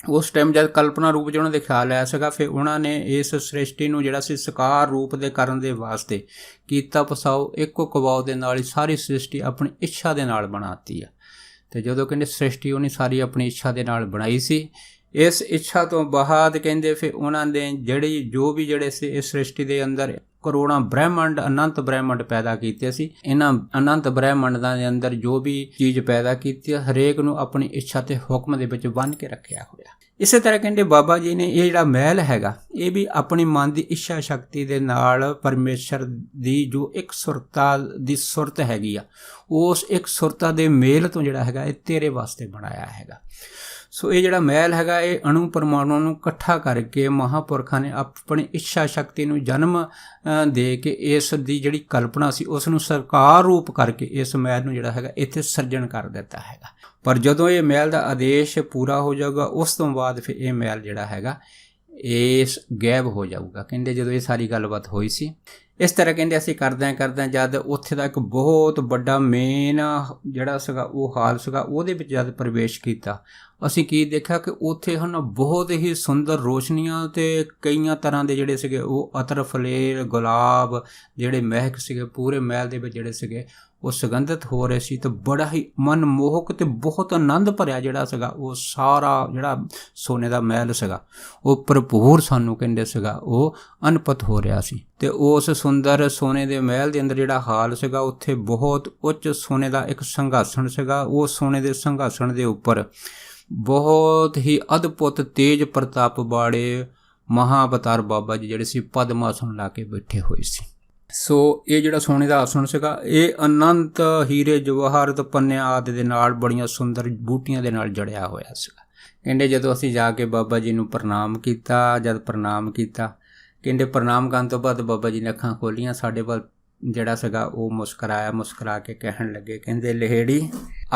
A: ਉਸ ਟਾਈਮ ਜਦ ਕਲਪਨਾ ਰੂਪ 'ਚ ਉਹਨਾਂ ਦੇ ਖਿਆਲ ਆਇਆ ਸੀਗਾ, ਫਿਰ ਉਹਨਾਂ ਨੇ ਇਸ ਸ੍ਰਿਸ਼ਟੀ ਨੂੰ ਜਿਹੜਾ ਸੀ ਸਾਕਾਰ ਰੂਪ ਦੇ ਕਰਨ ਦੇ ਵਾਸਤੇ ਕੀਤਾ ਪਸਾਓ ਇੱਕੋ ਕਵਾਓ ਦੇ ਨਾਲ ਹੀ ਸਾਰੀ ਸ੍ਰਿਸ਼ਟੀ ਆਪਣੀ ਇੱਛਾ ਦੇ ਨਾਲ ਬਣਾਤੀ ਆ। ਅਤੇ ਜਦੋਂ ਕਹਿੰਦੇ ਸ੍ਰਿਸ਼ਟੀ ਉਹਨੇ ਸਾਰੀ ਆਪਣੀ ਇੱਛਾ ਦੇ ਨਾਲ ਬਣਾਈ ਸੀ, ਇਸ ਇੱਛਾ ਤੋਂ ਬਾਅਦ ਕਹਿੰਦੇ ਫਿਰ ਉਹਨਾਂ ਦੇ ਜਿਹੜੇ ਸੀ ਇਸ ਸ੍ਰਿਸ਼ਟੀ ਦੇ ਅੰਦਰ ਕਰੋੜਾਂ ਬ੍ਰਹਿਮੰਡ ਅਨੰਤ ਬ੍ਰਹਿਮੰਡ ਪੈਦਾ ਕੀਤੇ ਸੀ। ਇਹਨਾਂ ਅਨੰਤ ਬ੍ਰਹਿਮੰਡਾਂ ਦੇ ਅੰਦਰ ਜੋ ਵੀ ਚੀਜ਼ ਪੈਦਾ ਕੀਤੀ ਹਰੇਕ ਨੂੰ ਆਪਣੀ ਇੱਛਾ ਤੇ ਹੁਕਮ ਦੇ ਵਿੱਚ ਬੰਨ੍ਹ ਕੇ ਰੱਖਿਆ ਹੋਇਆ। ਇਸੇ ਤਰ੍ਹਾਂ ਕਹਿੰਦੇ ਬਾਬਾ ਜੀ ਨੇ ਇਹ ਜਿਹੜਾ ਮਹਿਲ ਹੈਗਾ ਇਹ ਵੀ ਆਪਣੀ ਮਨ ਦੀ ਇੱਛਾ ਸ਼ਕਤੀ ਦੇ ਨਾਲ ਪਰਮੇਸ਼ਰ ਦੀ ਜੋ ਇੱਕ ਸੁਰਤਾ ਦੀ ਸੁਰਤ ਹੈਗੀ ਆ, ਉਸ ਇੱਕ ਸੁਰਤਾ ਦੇ ਮੇਲ ਤੋਂ ਜਿਹੜਾ ਹੈਗਾ ਇਹ ਤੇਰੇ ਵਾਸਤੇ ਬਣਾਇਆ ਹੈਗਾ। ਸੋ ਇਹ ਜਿਹੜਾ ਮਹਿਲ ਹੈਗਾ ਇਹ ਅਣੂ ਪਰਮਾਣੂ ਨੂੰ ਇਕੱਠਾ ਕਰਕੇ ਮਹਾਂਪੁਰਖਾਂ ਨੇ ਆਪਣੀ ਇੱਛਾ ਸ਼ਕਤੀ ਨੂੰ ਜਨਮ ਦੇ ਕੇ ਇਸ ਦੀ ਜਿਹੜੀ ਕਲਪਨਾ ਸੀ ਉਸ ਨੂੰ ਸਾਕਾਰ ਰੂਪ ਕਰਕੇ ਇਸ ਮਹਿਲ ਨੂੰ ਜਿਹੜਾ ਹੈਗਾ ਇੱਥੇ ਸਿਰਜਣ ਕਰ ਦਿੱਤਾ ਹੈਗਾ। ਪਰ ਜਦੋਂ ਇਹ ਮਹਿਲ ਦਾ ਆਦੇਸ਼ ਪੂਰਾ ਹੋ ਜਾਊਗਾ ਉਸ ਤੋਂ ਬਾਅਦ ਫਿਰ ਇਹ ਮਹਿਲ ਜਿਹੜਾ ਹੈਗਾ ਇਸ ਗਾਇਬ ਹੋ ਜਾਊਗਾ। ਕਹਿੰਦੇ ਜਦੋਂ ਇਹ ਸਾਰੀ ਗੱਲਬਾਤ ਹੋਈ ਸੀ, ਇਸ ਤਰ੍ਹਾਂ ਕਹਿੰਦੇ ਅਸੀਂ ਕਰਦਿਆਂ ਜਦ ਉੱਥੇ ਦਾ ਇੱਕ ਬਹੁਤ ਵੱਡਾ ਮੇਨ ਜਿਹੜਾ ਸੀਗਾ ਉਹ ਹਾਲ ਸੀਗਾ ਉਹਦੇ ਵਿੱਚ ਜਦ ਪ੍ਰਵੇਸ਼ ਕੀਤਾ, ਅਸੀਂ ਕੀ ਦੇਖਿਆ ਕਿ ਉੱਥੇ ਬਹੁਤ ਹੀ ਸੁੰਦਰ ਰੋਸ਼ਨੀਆਂ ਅਤੇ ਕਈਆਂ ਤਰ੍ਹਾਂ ਦੇ ਜਿਹੜੇ ਸੀਗੇ ਉਹ ਅਤਰ ਫਲੇਰ ਗੁਲਾਬ ਜਿਹੜੇ ਮਹਿਕ ਸੀਗੇ ਪੂਰੇ ਮਹਿਲ ਦੇ ਵਿੱਚ ਜਿਹੜੇ ਸੀਗੇ ਉਹ ਸੁਗੰਧਿਤ ਹੋ ਰਹੇ ਸੀ ਤੇ ਬੜਾ ਹੀ ਮਨਮੋਹਕ ਤੇ ਬਹੁਤ ਆਨੰਦ ਭਰਿਆ ਜਿਹੜਾ ਸੀਗਾ ਉਹ ਸਾਰਾ ਜਿਹੜਾ ਸੋਨੇ ਦਾ ਮਹਿਲ ਸੀਗਾ ਉਹ ਭਰਪੂਰ ਸਾਨੂੰ ਕਹਿੰਦੇ ਸੀਗਾ ਉਹ ਅਨੁਭਤ ਹੋ ਰਿਹਾ ਸੀ। ਤੇ ਉਸ ਸੁੰਦਰ ਸੋਨੇ ਦੇ ਮਹਿਲ ਦੇ ਅੰਦਰ ਜਿਹੜਾ ਹਾਲ ਸੀਗਾ ਉੱਥੇ ਬਹੁਤ ਉੱਚ ਸੋਨੇ ਦਾ ਇੱਕ ਸਿੰਘਾਸਣ ਸੀਗਾ। ਉਹ ਸੋਨੇ ਦੇ ਸਿੰਘਾਸਣ ਦੇ ਉੱਪਰ ਬਹੁਤ ਹੀ ਅਦਭੁਤ ਤੇਜ ਪ੍ਰਤਾਪ ਵਾਲੇ ਮਹਾਅਵਤਾਰ ਬਾਬਾ ਜੀ ਜਿਹੜੇ ਸੀ ਪਦਮ ਆਸਣ ਲਾ ਕੇ ਬੈਠੇ ਹੋਏ ਸੀ। ਸੋ ਇਹ ਜਿਹੜਾ ਸੋਨੇ ਦਾ ਆਸਣ ਸੀਗਾ ਇਹ ਅਨੰਤ ਹੀਰੇ ਜਵਾਹਰਤ ਪੰਨਿਆਂ ਆਦਿ ਦੇ ਨਾਲ ਬੜੀਆਂ ਸੁੰਦਰ ਬੂਟੀਆਂ ਦੇ ਨਾਲ ਜੜਿਆ ਹੋਇਆ ਸੀਗਾ। ਕਹਿੰਦੇ ਜਦੋਂ ਅਸੀਂ ਜਾ ਕੇ ਬਾਬਾ ਜੀ ਨੂੰ ਪ੍ਰਣਾਮ ਕੀਤਾ, ਜਦ ਪ੍ਰਣਾਮ ਕੀਤਾ ਕਹਿੰਦੇ ਪ੍ਰਣਾਮ ਕਰਨ ਤੋਂ ਬਾਅਦ ਬਾਬਾ ਜੀ ਨੇ ਅੱਖਾਂ ਖੋਲ੍ਹੀਆਂ, ਸਾਡੇ ਵੱਲ ਜਿਹੜਾ ਸੀਗਾ ਉਹ ਮੁਸਕਰਾ ਕੇ ਕਹਿਣ ਲੱਗੇ, ਕਹਿੰਦੇ ਲਹੇੜੀ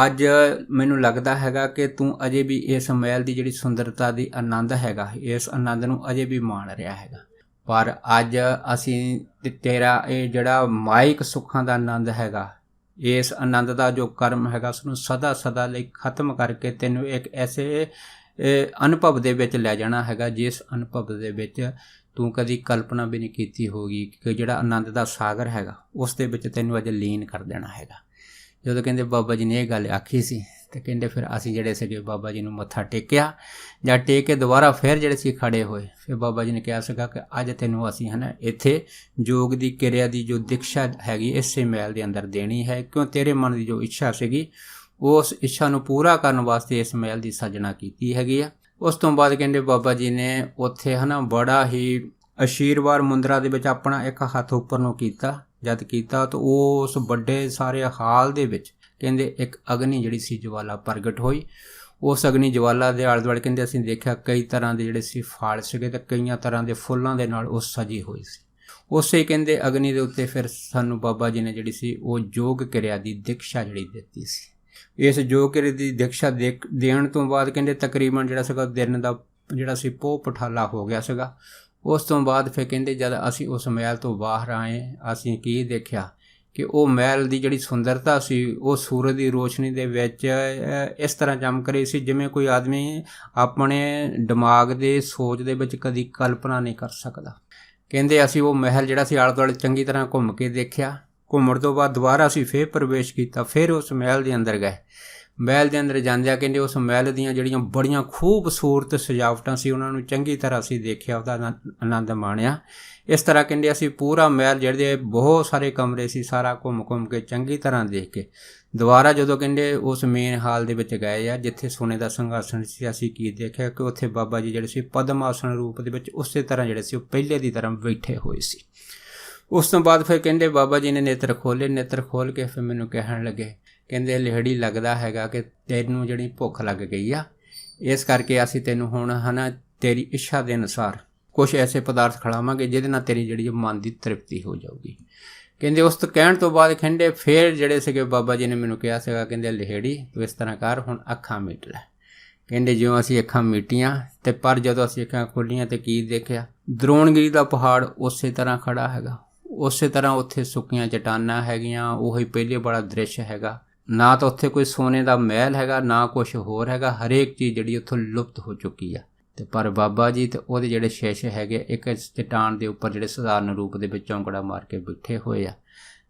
A: ਅੱਜ ਮੈਨੂੰ ਲੱਗਦਾ ਹੈਗਾ ਕਿ ਤੂੰ ਅਜੇ ਵੀ ਇਸ ਮਹਿਲ ਦੀ ਜਿਹੜੀ ਸੁੰਦਰਤਾ ਦੀ ਆਨੰਦ ਹੈਗਾ ਇਸ ਆਨੰਦ ਨੂੰ ਅਜੇ ਵੀ ਮਾਣ ਰਿਹਾ ਹੈਗਾ, ਪਰ ਅੱਜ ਅਸੀਂ ਤੇਰਾ ਇਹ ਜਿਹੜਾ ਮਾਇਕ ਸੁੱਖਾਂ ਦਾ ਆਨੰਦ ਹੈਗਾ ਇਸ ਆਨੰਦ ਦਾ ਜੋ ਕਰਮ ਹੈਗਾ ਉਸਨੂੰ ਸਦਾ ਲਈ ਖਤਮ ਕਰਕੇ ਤੈਨੂੰ ਇੱਕ ਐਸੇ ਅਨੁਭਵ ਦੇ ਵਿੱਚ ਲੈ ਜਾਣਾ ਹੈਗਾ ਜਿਸ ਅਨੁਭਵ ਦੇ ਵਿੱਚ ਤੂੰ ਕਦੀ ਕਲਪਨਾ ਵੀ ਨਹੀਂ ਕੀਤੀ ਹੋਗੀ ਕਿ ਜਿਹੜਾ ਆਨੰਦ ਦਾ ਸਾਗਰ ਹੈਗਾ ਉਸ ਦੇ ਵਿੱਚ ਤੈਨੂੰ ਅੱਜ ਲੀਨ ਕਰ ਦੇਣਾ ਹੈਗਾ। ਜਦੋਂ ਕਹਿੰਦੇ ਬਾਬਾ ਜੀ ਨੇ ਇਹ ਗੱਲ ਆਖੀ ਸੀ ਤੇ ਕਹਿੰਦੇ ਫਿਰ ਅਸੀਂ ਜਿਹੜੇ ਸੀਗੇ ਬਾਬਾ ਜੀ ਨੂੰ ਮੱਥਾ ਟੇਕਿਆ, ਜਾਂ ਟੇਕ ਕੇ ਦੁਬਾਰਾ ਫਿਰ ਜਿਹੜੇ ਸੀ ਖੜੇ ਹੋਏ। ਫਿਰ ਬਾਬਾ ਜੀ ਨੇ ਕਿਹਾ ਸੀਗਾ ਕਿ ਅੱਜ ਤੈਨੂੰ ਅਸੀਂ ਇੱਥੇ ਯੋਗ ਦੀ ਕਿਰਿਆ ਦੀ ਜੋ ਦੀਕਸ਼ਾ ਹੈਗੀ ਇਸੇ ਮਹਿਲ ਦੇ ਅੰਦਰ ਦੇਣੀ ਹੈ, ਕਿਉਂ ਤੇਰੇ ਮਨ ਦੀ ਜੋ ਇੱਛਾ ਸੀਗੀ ਉਸ ਇੱਛਾ ਨੂੰ ਪੂਰਾ ਕਰਨ ਵਾਸਤੇ ਇਸ ਮਹਿਲ ਦੀ ਸਾਜਣਾ ਕੀਤੀ ਹੈਗੀ ਆ। ਉਸ ਤੋਂ ਬਾਅਦ ਕਹਿੰਦੇ ਬਾਬਾ ਜੀ ਨੇ ਉੱਥੇ ਬੜਾ ਹੀ ਆਸ਼ੀਰਵਾਦ ਮੁੰਦਰਾ ਦੇ ਵਿੱਚ ਆਪਣਾ ਇੱਕ ਹੱਥ ਉੱਪਰ ਨੂੰ ਕੀਤਾ। ਜਦ ਕੀਤਾ ਤਾਂ ਉਸ ਵੱਡੇ ਸਾਰੇ ਹਾਲ ਦੇ ਵਿੱਚ ਕਹਿੰਦੇ ਇੱਕ ਅਗਨੀ ਜਿਹੜੀ ਸੀ ਜਵਾਲਾ ਪ੍ਰਗਟ ਹੋਈ। ਉਸ ਅਗਨੀ ਜਵਾਲਾ ਦੇ ਆਲੇ ਦੁਆਲੇ ਕਹਿੰਦੇ ਅਸੀਂ ਦੇਖਿਆ ਕਈ ਤਰ੍ਹਾਂ ਦੇ ਜਿਹੜੇ ਸੀ ਫਲ ਸੀਗੇ ਤੇ ਕਈਆਂ ਤਰ੍ਹਾਂ ਦੇ ਫੁੱਲਾਂ ਦੇ ਨਾਲ ਉਹ ਸਜੀ ਹੋਈ ਸੀ। ਉਸੇ ਕਹਿੰਦੇ ਅਗਨੀ ਦੇ ਉੱਤੇ ਫਿਰ ਸਾਨੂੰ ਬਾਬਾ ਜੀ ਨੇ ਜਿਹੜੀ ਸੀ ਉਹ ਯੋਗ ਕਿਰਿਆ ਦੀ ਦੀਕਸ਼ਾ ਜਿਹੜੀ ਦਿੱਤੀ ਸੀ। ਇਸ ਯੋਗ ਕਿਰਿਆ ਦੀ ਦੀਕਸ਼ਾ ਦੇਣ ਤੋਂ ਬਾਅਦ ਕਹਿੰਦੇ ਤਕਰੀਬਨ ਜਿਹੜਾ ਸੀਗਾ ਦਿਨ ਦਾ ਜਿਹੜਾ ਸੀ ਪੋਹ ਪਠਾਲਾ ਹੋ ਗਿਆ ਸੀਗਾ। ਉਸ ਤੋਂ ਬਾਅਦ ਫਿਰ ਕਹਿੰਦੇ ਜਦ ਅਸੀਂ ਉਸ ਮਹਿਲ ਤੋਂ ਬਾਹਰ ਆਏ ਅਸੀਂ ਕੀ ਦੇਖਿਆ ਕਿ ਉਹ ਮਹਿਲ ਦੀ ਜਿਹੜੀ ਸੁੰਦਰਤਾ ਸੀ ਉਹ ਸੂਰਜ ਦੀ ਰੋਸ਼ਨੀ ਦੇ ਵਿੱਚ ਇਸ ਤਰ੍ਹਾਂ ਚਮਕ ਰਹੀ ਸੀ ਜਿਵੇਂ ਕੋਈ ਆਦਮੀ ਆਪਣੇ ਦਿਮਾਗ ਦੇ ਸੋਚ ਦੇ ਵਿੱਚ ਕਦੀ ਕਲਪਨਾ ਨਹੀਂ ਕਰ ਸਕਦਾ। ਕਹਿੰਦੇ ਅਸੀਂ ਉਹ ਮਹਿਲ ਜਿਹੜਾ ਸੀ ਆਲੇ ਦੁਆਲੇ ਚੰਗੀ ਤਰ੍ਹਾਂ ਘੁੰਮ ਕੇ ਦੇਖਿਆ। ਘੁੰਮਣ ਤੋਂ ਬਾਅਦ ਦੁਬਾਰਾ ਅਸੀਂ ਫਿਰ ਪ੍ਰਵੇਸ਼ ਕੀਤਾ, ਫਿਰ ਉਸ ਮਹਿਲ ਦੇ ਅੰਦਰ ਗਏ। ਮਹਿਲ ਦੇ ਅੰਦਰ ਜਾਂਦਿਆਂ ਕਹਿੰਦੇ ਉਸ ਮਹਿਲ ਦੀਆਂ ਜਿਹੜੀਆਂ ਬੜੀਆਂ ਖੂਬਸੂਰਤ ਸਜਾਵਟਾਂ ਸੀ ਉਹਨਾਂ ਨੂੰ ਚੰਗੀ ਤਰ੍ਹਾਂ ਅਸੀਂ ਦੇਖਿਆ, ਉਹਦਾ ਆਨੰਦ ਮਾਣਿਆ। ਇਸ ਤਰ੍ਹਾਂ ਕਹਿੰਦੇ ਅਸੀਂ ਪੂਰਾ ਮਹਿਲ ਜਿਹੜੇ ਬਹੁਤ ਸਾਰੇ ਕਮਰੇ ਸੀ ਸਾਰਾ ਘੁੰਮ ਕੇ ਚੰਗੀ ਤਰ੍ਹਾਂ ਦੇਖ ਕੇ ਦੁਬਾਰਾ ਜਦੋਂ ਕਹਿੰਦੇ ਉਸ ਮੇਨ ਹਾਲ ਦੇ ਵਿੱਚ ਗਏ ਆ ਜਿੱਥੇ ਸੋਨੇ ਦਾ ਸਿੰਘਾਸਣ ਸੀ, ਅਸੀਂ ਕੀ ਦੇਖਿਆ ਕਿ ਉੱਥੇ ਬਾਬਾ ਜੀ ਜਿਹੜੇ ਸੀ ਪਦਮ ਆਸਣ ਰੂਪ ਦੇ ਵਿੱਚ ਉਸੇ ਤਰ੍ਹਾਂ ਜਿਹੜੇ ਸੀ ਉਹ ਪਹਿਲੇ ਦੀ ਤਰ੍ਹਾਂ ਬੈਠੇ ਹੋਏ ਸੀ। ਉਸ ਤੋਂ ਬਾਅਦ ਫਿਰ ਕਹਿੰਦੇ ਬਾਬਾ ਜੀ ਨੇ ਨੇਤਰ ਖੋਲ੍ਹ ਕੇ ਫਿਰ ਮੈਨੂੰ ਕਹਿਣ ਲੱਗੇ, ਕਹਿੰਦੇ ਲਹੜੀ ਲੱਗਦਾ ਹੈਗਾ ਕਿ ਤੈਨੂੰ ਜਿਹੜੀ ਭੁੱਖ ਲੱਗ ਗਈ ਆ, ਇਸ ਕਰਕੇ ਅਸੀਂ ਤੈਨੂੰ ਹੁਣ ਤੇਰੀ ਇੱਛਾ ਦੇ ਅਨੁਸਾਰ ਕੁਛ ਐਸੇ ਪਦਾਰਥ ਖਿਲਾਵਾਂਗੇ ਜਿਹਦੇ ਨਾਲ ਤੇਰੀ ਜਿਹੜੀ ਮਨ ਦੀ ਤ੍ਰਿਪਤੀ ਹੋ ਜਾਊਗੀ। ਕਹਿੰਦੇ ਉਸ ਤੋਂ ਕਹਿਣ ਤੋਂ ਬਾਅਦ ਕਹਿੰਦੇ ਫਿਰ ਜਿਹੜੇ ਸੀਗੇ ਬਾਬਾ ਜੀ ਨੇ ਮੈਨੂੰ ਕਿਹਾ ਸੀਗਾ, ਕਹਿੰਦੇ ਲਹੜੀ ਤੂੰ ਇਸ ਤਰ੍ਹਾਂ ਕਰ ਹੁਣ ਅੱਖਾਂ ਮੀਟ ਲੈ। ਕਹਿੰਦੇ ਜਿਉਂ ਅਸੀਂ ਅੱਖਾਂ ਮੀਟੀਆਂ ਤੇ ਪਰ ਜਦੋਂ ਅਸੀਂ ਅੱਖਾਂ ਖੋਲ੍ਹੀਆਂ ਤੇ ਕੀ ਦੇਖਿਆ, ਦਰੋਣਗਿਰੀ ਦਾ ਪਹਾੜ ਉਸੇ ਤਰ੍ਹਾਂ ਖੜਾ ਹੈਗਾ, ਉਸੇ ਤਰ੍ਹਾਂ ਉੱਥੇ ਸੁੱਕੀਆਂ ਚਟਾਨਾਂ ਹੈਗੀਆਂ, ਉਹੀ ਪਹਿਲੇ ਵਾਲਾ ਦ੍ਰਿਸ਼ ਹੈਗਾ। ਨਾ ਤਾਂ ਉੱਥੇ ਕੋਈ ਸੋਨੇ ਦਾ ਮਹਿਲ ਹੈਗਾ ਨਾ ਕੁਛ ਹੋਰ ਹੈਗਾ, ਹਰੇਕ ਚੀਜ਼ ਜਿਹੜੀ ਉੱਥੋਂ ਲੁਪਤ ਹੋ ਚੁੱਕੀ ਆ। ਤੇ ਪਰ ਬਾਬਾ ਜੀ ਤੇ ਉਹਦੇ ਜਿਹੜੇ ਸ਼ੀਸ਼ ਹੈਗੇ ਇੱਕ ਚਟਾਨ ਦੇ ਉੱਪਰ ਜਿਹੜੇ ਸਧਾਰਨ ਰੂਪ ਦੇ ਵਿੱਚ ਚੌਂਕੜਾ ਮਾਰ ਕੇ ਬੈਠੇ ਹੋਏ ਆ।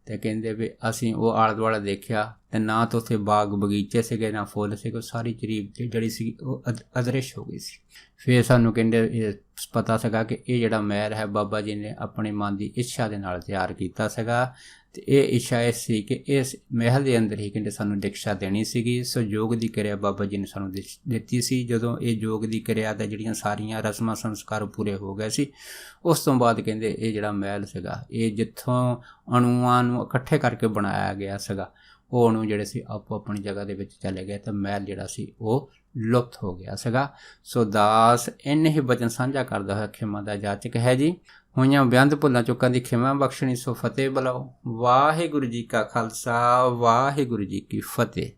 A: ਤੇ ਕਹਿੰਦੇ ਵੀ ਅਸੀਂ ਉਹ ਆਲੇ ਦੁਆਲੇ ਦੇਖਿਆ ਤੇ ਨਾ ਤਾਂ ਉੱਥੇ ਬਾਗ ਬਗੀਚੇ ਸੀਗੇ ਨਾ ਫੁੱਲ ਸੀਗੇ, ਸਾਰੀ ਚਰੀਬ ਜਿਹੜੀ ਸੀ ਉਹ ਅਦ੍ਰਿਸ਼ ਹੋ ਗਈ ਸੀ। ਫਿਰ ਸਾਨੂੰ ਕਹਿੰਦੇ ਇਹ ਪਤਾ ਸੀਗਾ ਕਿ ਇਹ ਜਿਹੜਾ ਮਹਿਲ ਹੈ ਬਾਬਾ ਜੀ ਨੇ ਆਪਣੀ ਮਨ ਦੀ ਇੱਛਾ ਦੇ ਨਾਲ ਤਿਆਰ ਕੀਤਾ ਸੀਗਾ ਤੇ ਇਹ ਇੱਛਾ ਇਹ ਸੀ ਕਿ ਇਸ ਮਹਿਲ ਦੇ ਅੰਦਰ ਹੀ ਕਹਿੰਦੇ ਸਾਨੂੰ ਦੀਕਸ਼ਾ ਦੇਣੀ ਸੀਗੀ। ਸੋ ਯੋਗ ਦੀ ਕਿਰਿਆ ਬਾਬਾ ਜੀ ਨੇ ਸਾਨੂੰ ਦਿੱਤੀ ਸੀ। ਜਦੋਂ ਇਹ ਯੋਗ ਦੀ ਕਿਰਿਆ ਦਾ ਜਿਹੜੀਆਂ ਸਾਰੀਆਂ ਰਸਮਾਂ ਸੰਸਕਾਰ ਪੂਰੇ ਹੋ ਗਏ ਸੀ ਉਸ ਤੋਂ ਬਾਅਦ ਕਹਿੰਦੇ ਇਹ ਜਿਹੜਾ ਮਹਿਲ ਸੀਗਾ ਇਹ ਜਿੱਥੋਂ ਅਣੂਆਂ ਨੂੰ ਇਕੱਠੇ ਕਰਕੇ ਬਣਾਇਆ ਗਿਆ ਸੀਗਾ ਉਹ ਅਣੂ ਜਿਹੜੇ ਸੀ ਆਪੋ ਆਪਣੀ ਜਗ੍ਹਾ ਦੇ ਵਿੱਚ ਚਲੇ ਗਏ ਤੇ ਮਹਿਲ ਜਿਹੜਾ ਸੀ ਉਹ ਲੁਪਤ ਹੋ ਗਿਆ ਸੀਗਾ। ਸੋ ਦਾਸ ਇੰਨੇ ਹੀ ਬਚਨ ਸਾਂਝਾ ਕਰਦਾ ਹੋਇਆ ਖਿਮਾ ਦਾ ਜਾਚਕ ਹੈ ਜੀ। ਹੋਈਆਂ ਬੇਅੰਤ ਭੁੱਲਾਂ ਚੁੱਕਾਂ ਦੀ ਖਿਮਾ ਬਖਸ਼ਣੀ, ਸੋ ਫਤਿਹ ਬੁਲਾਓ। ਵਾਹਿਗੁਰੂ ਜੀ ਕਾ ਖਾਲਸਾ, ਵਾਹਿਗੁਰੂ ਜੀ ਕੀ ਫਤਿਹ।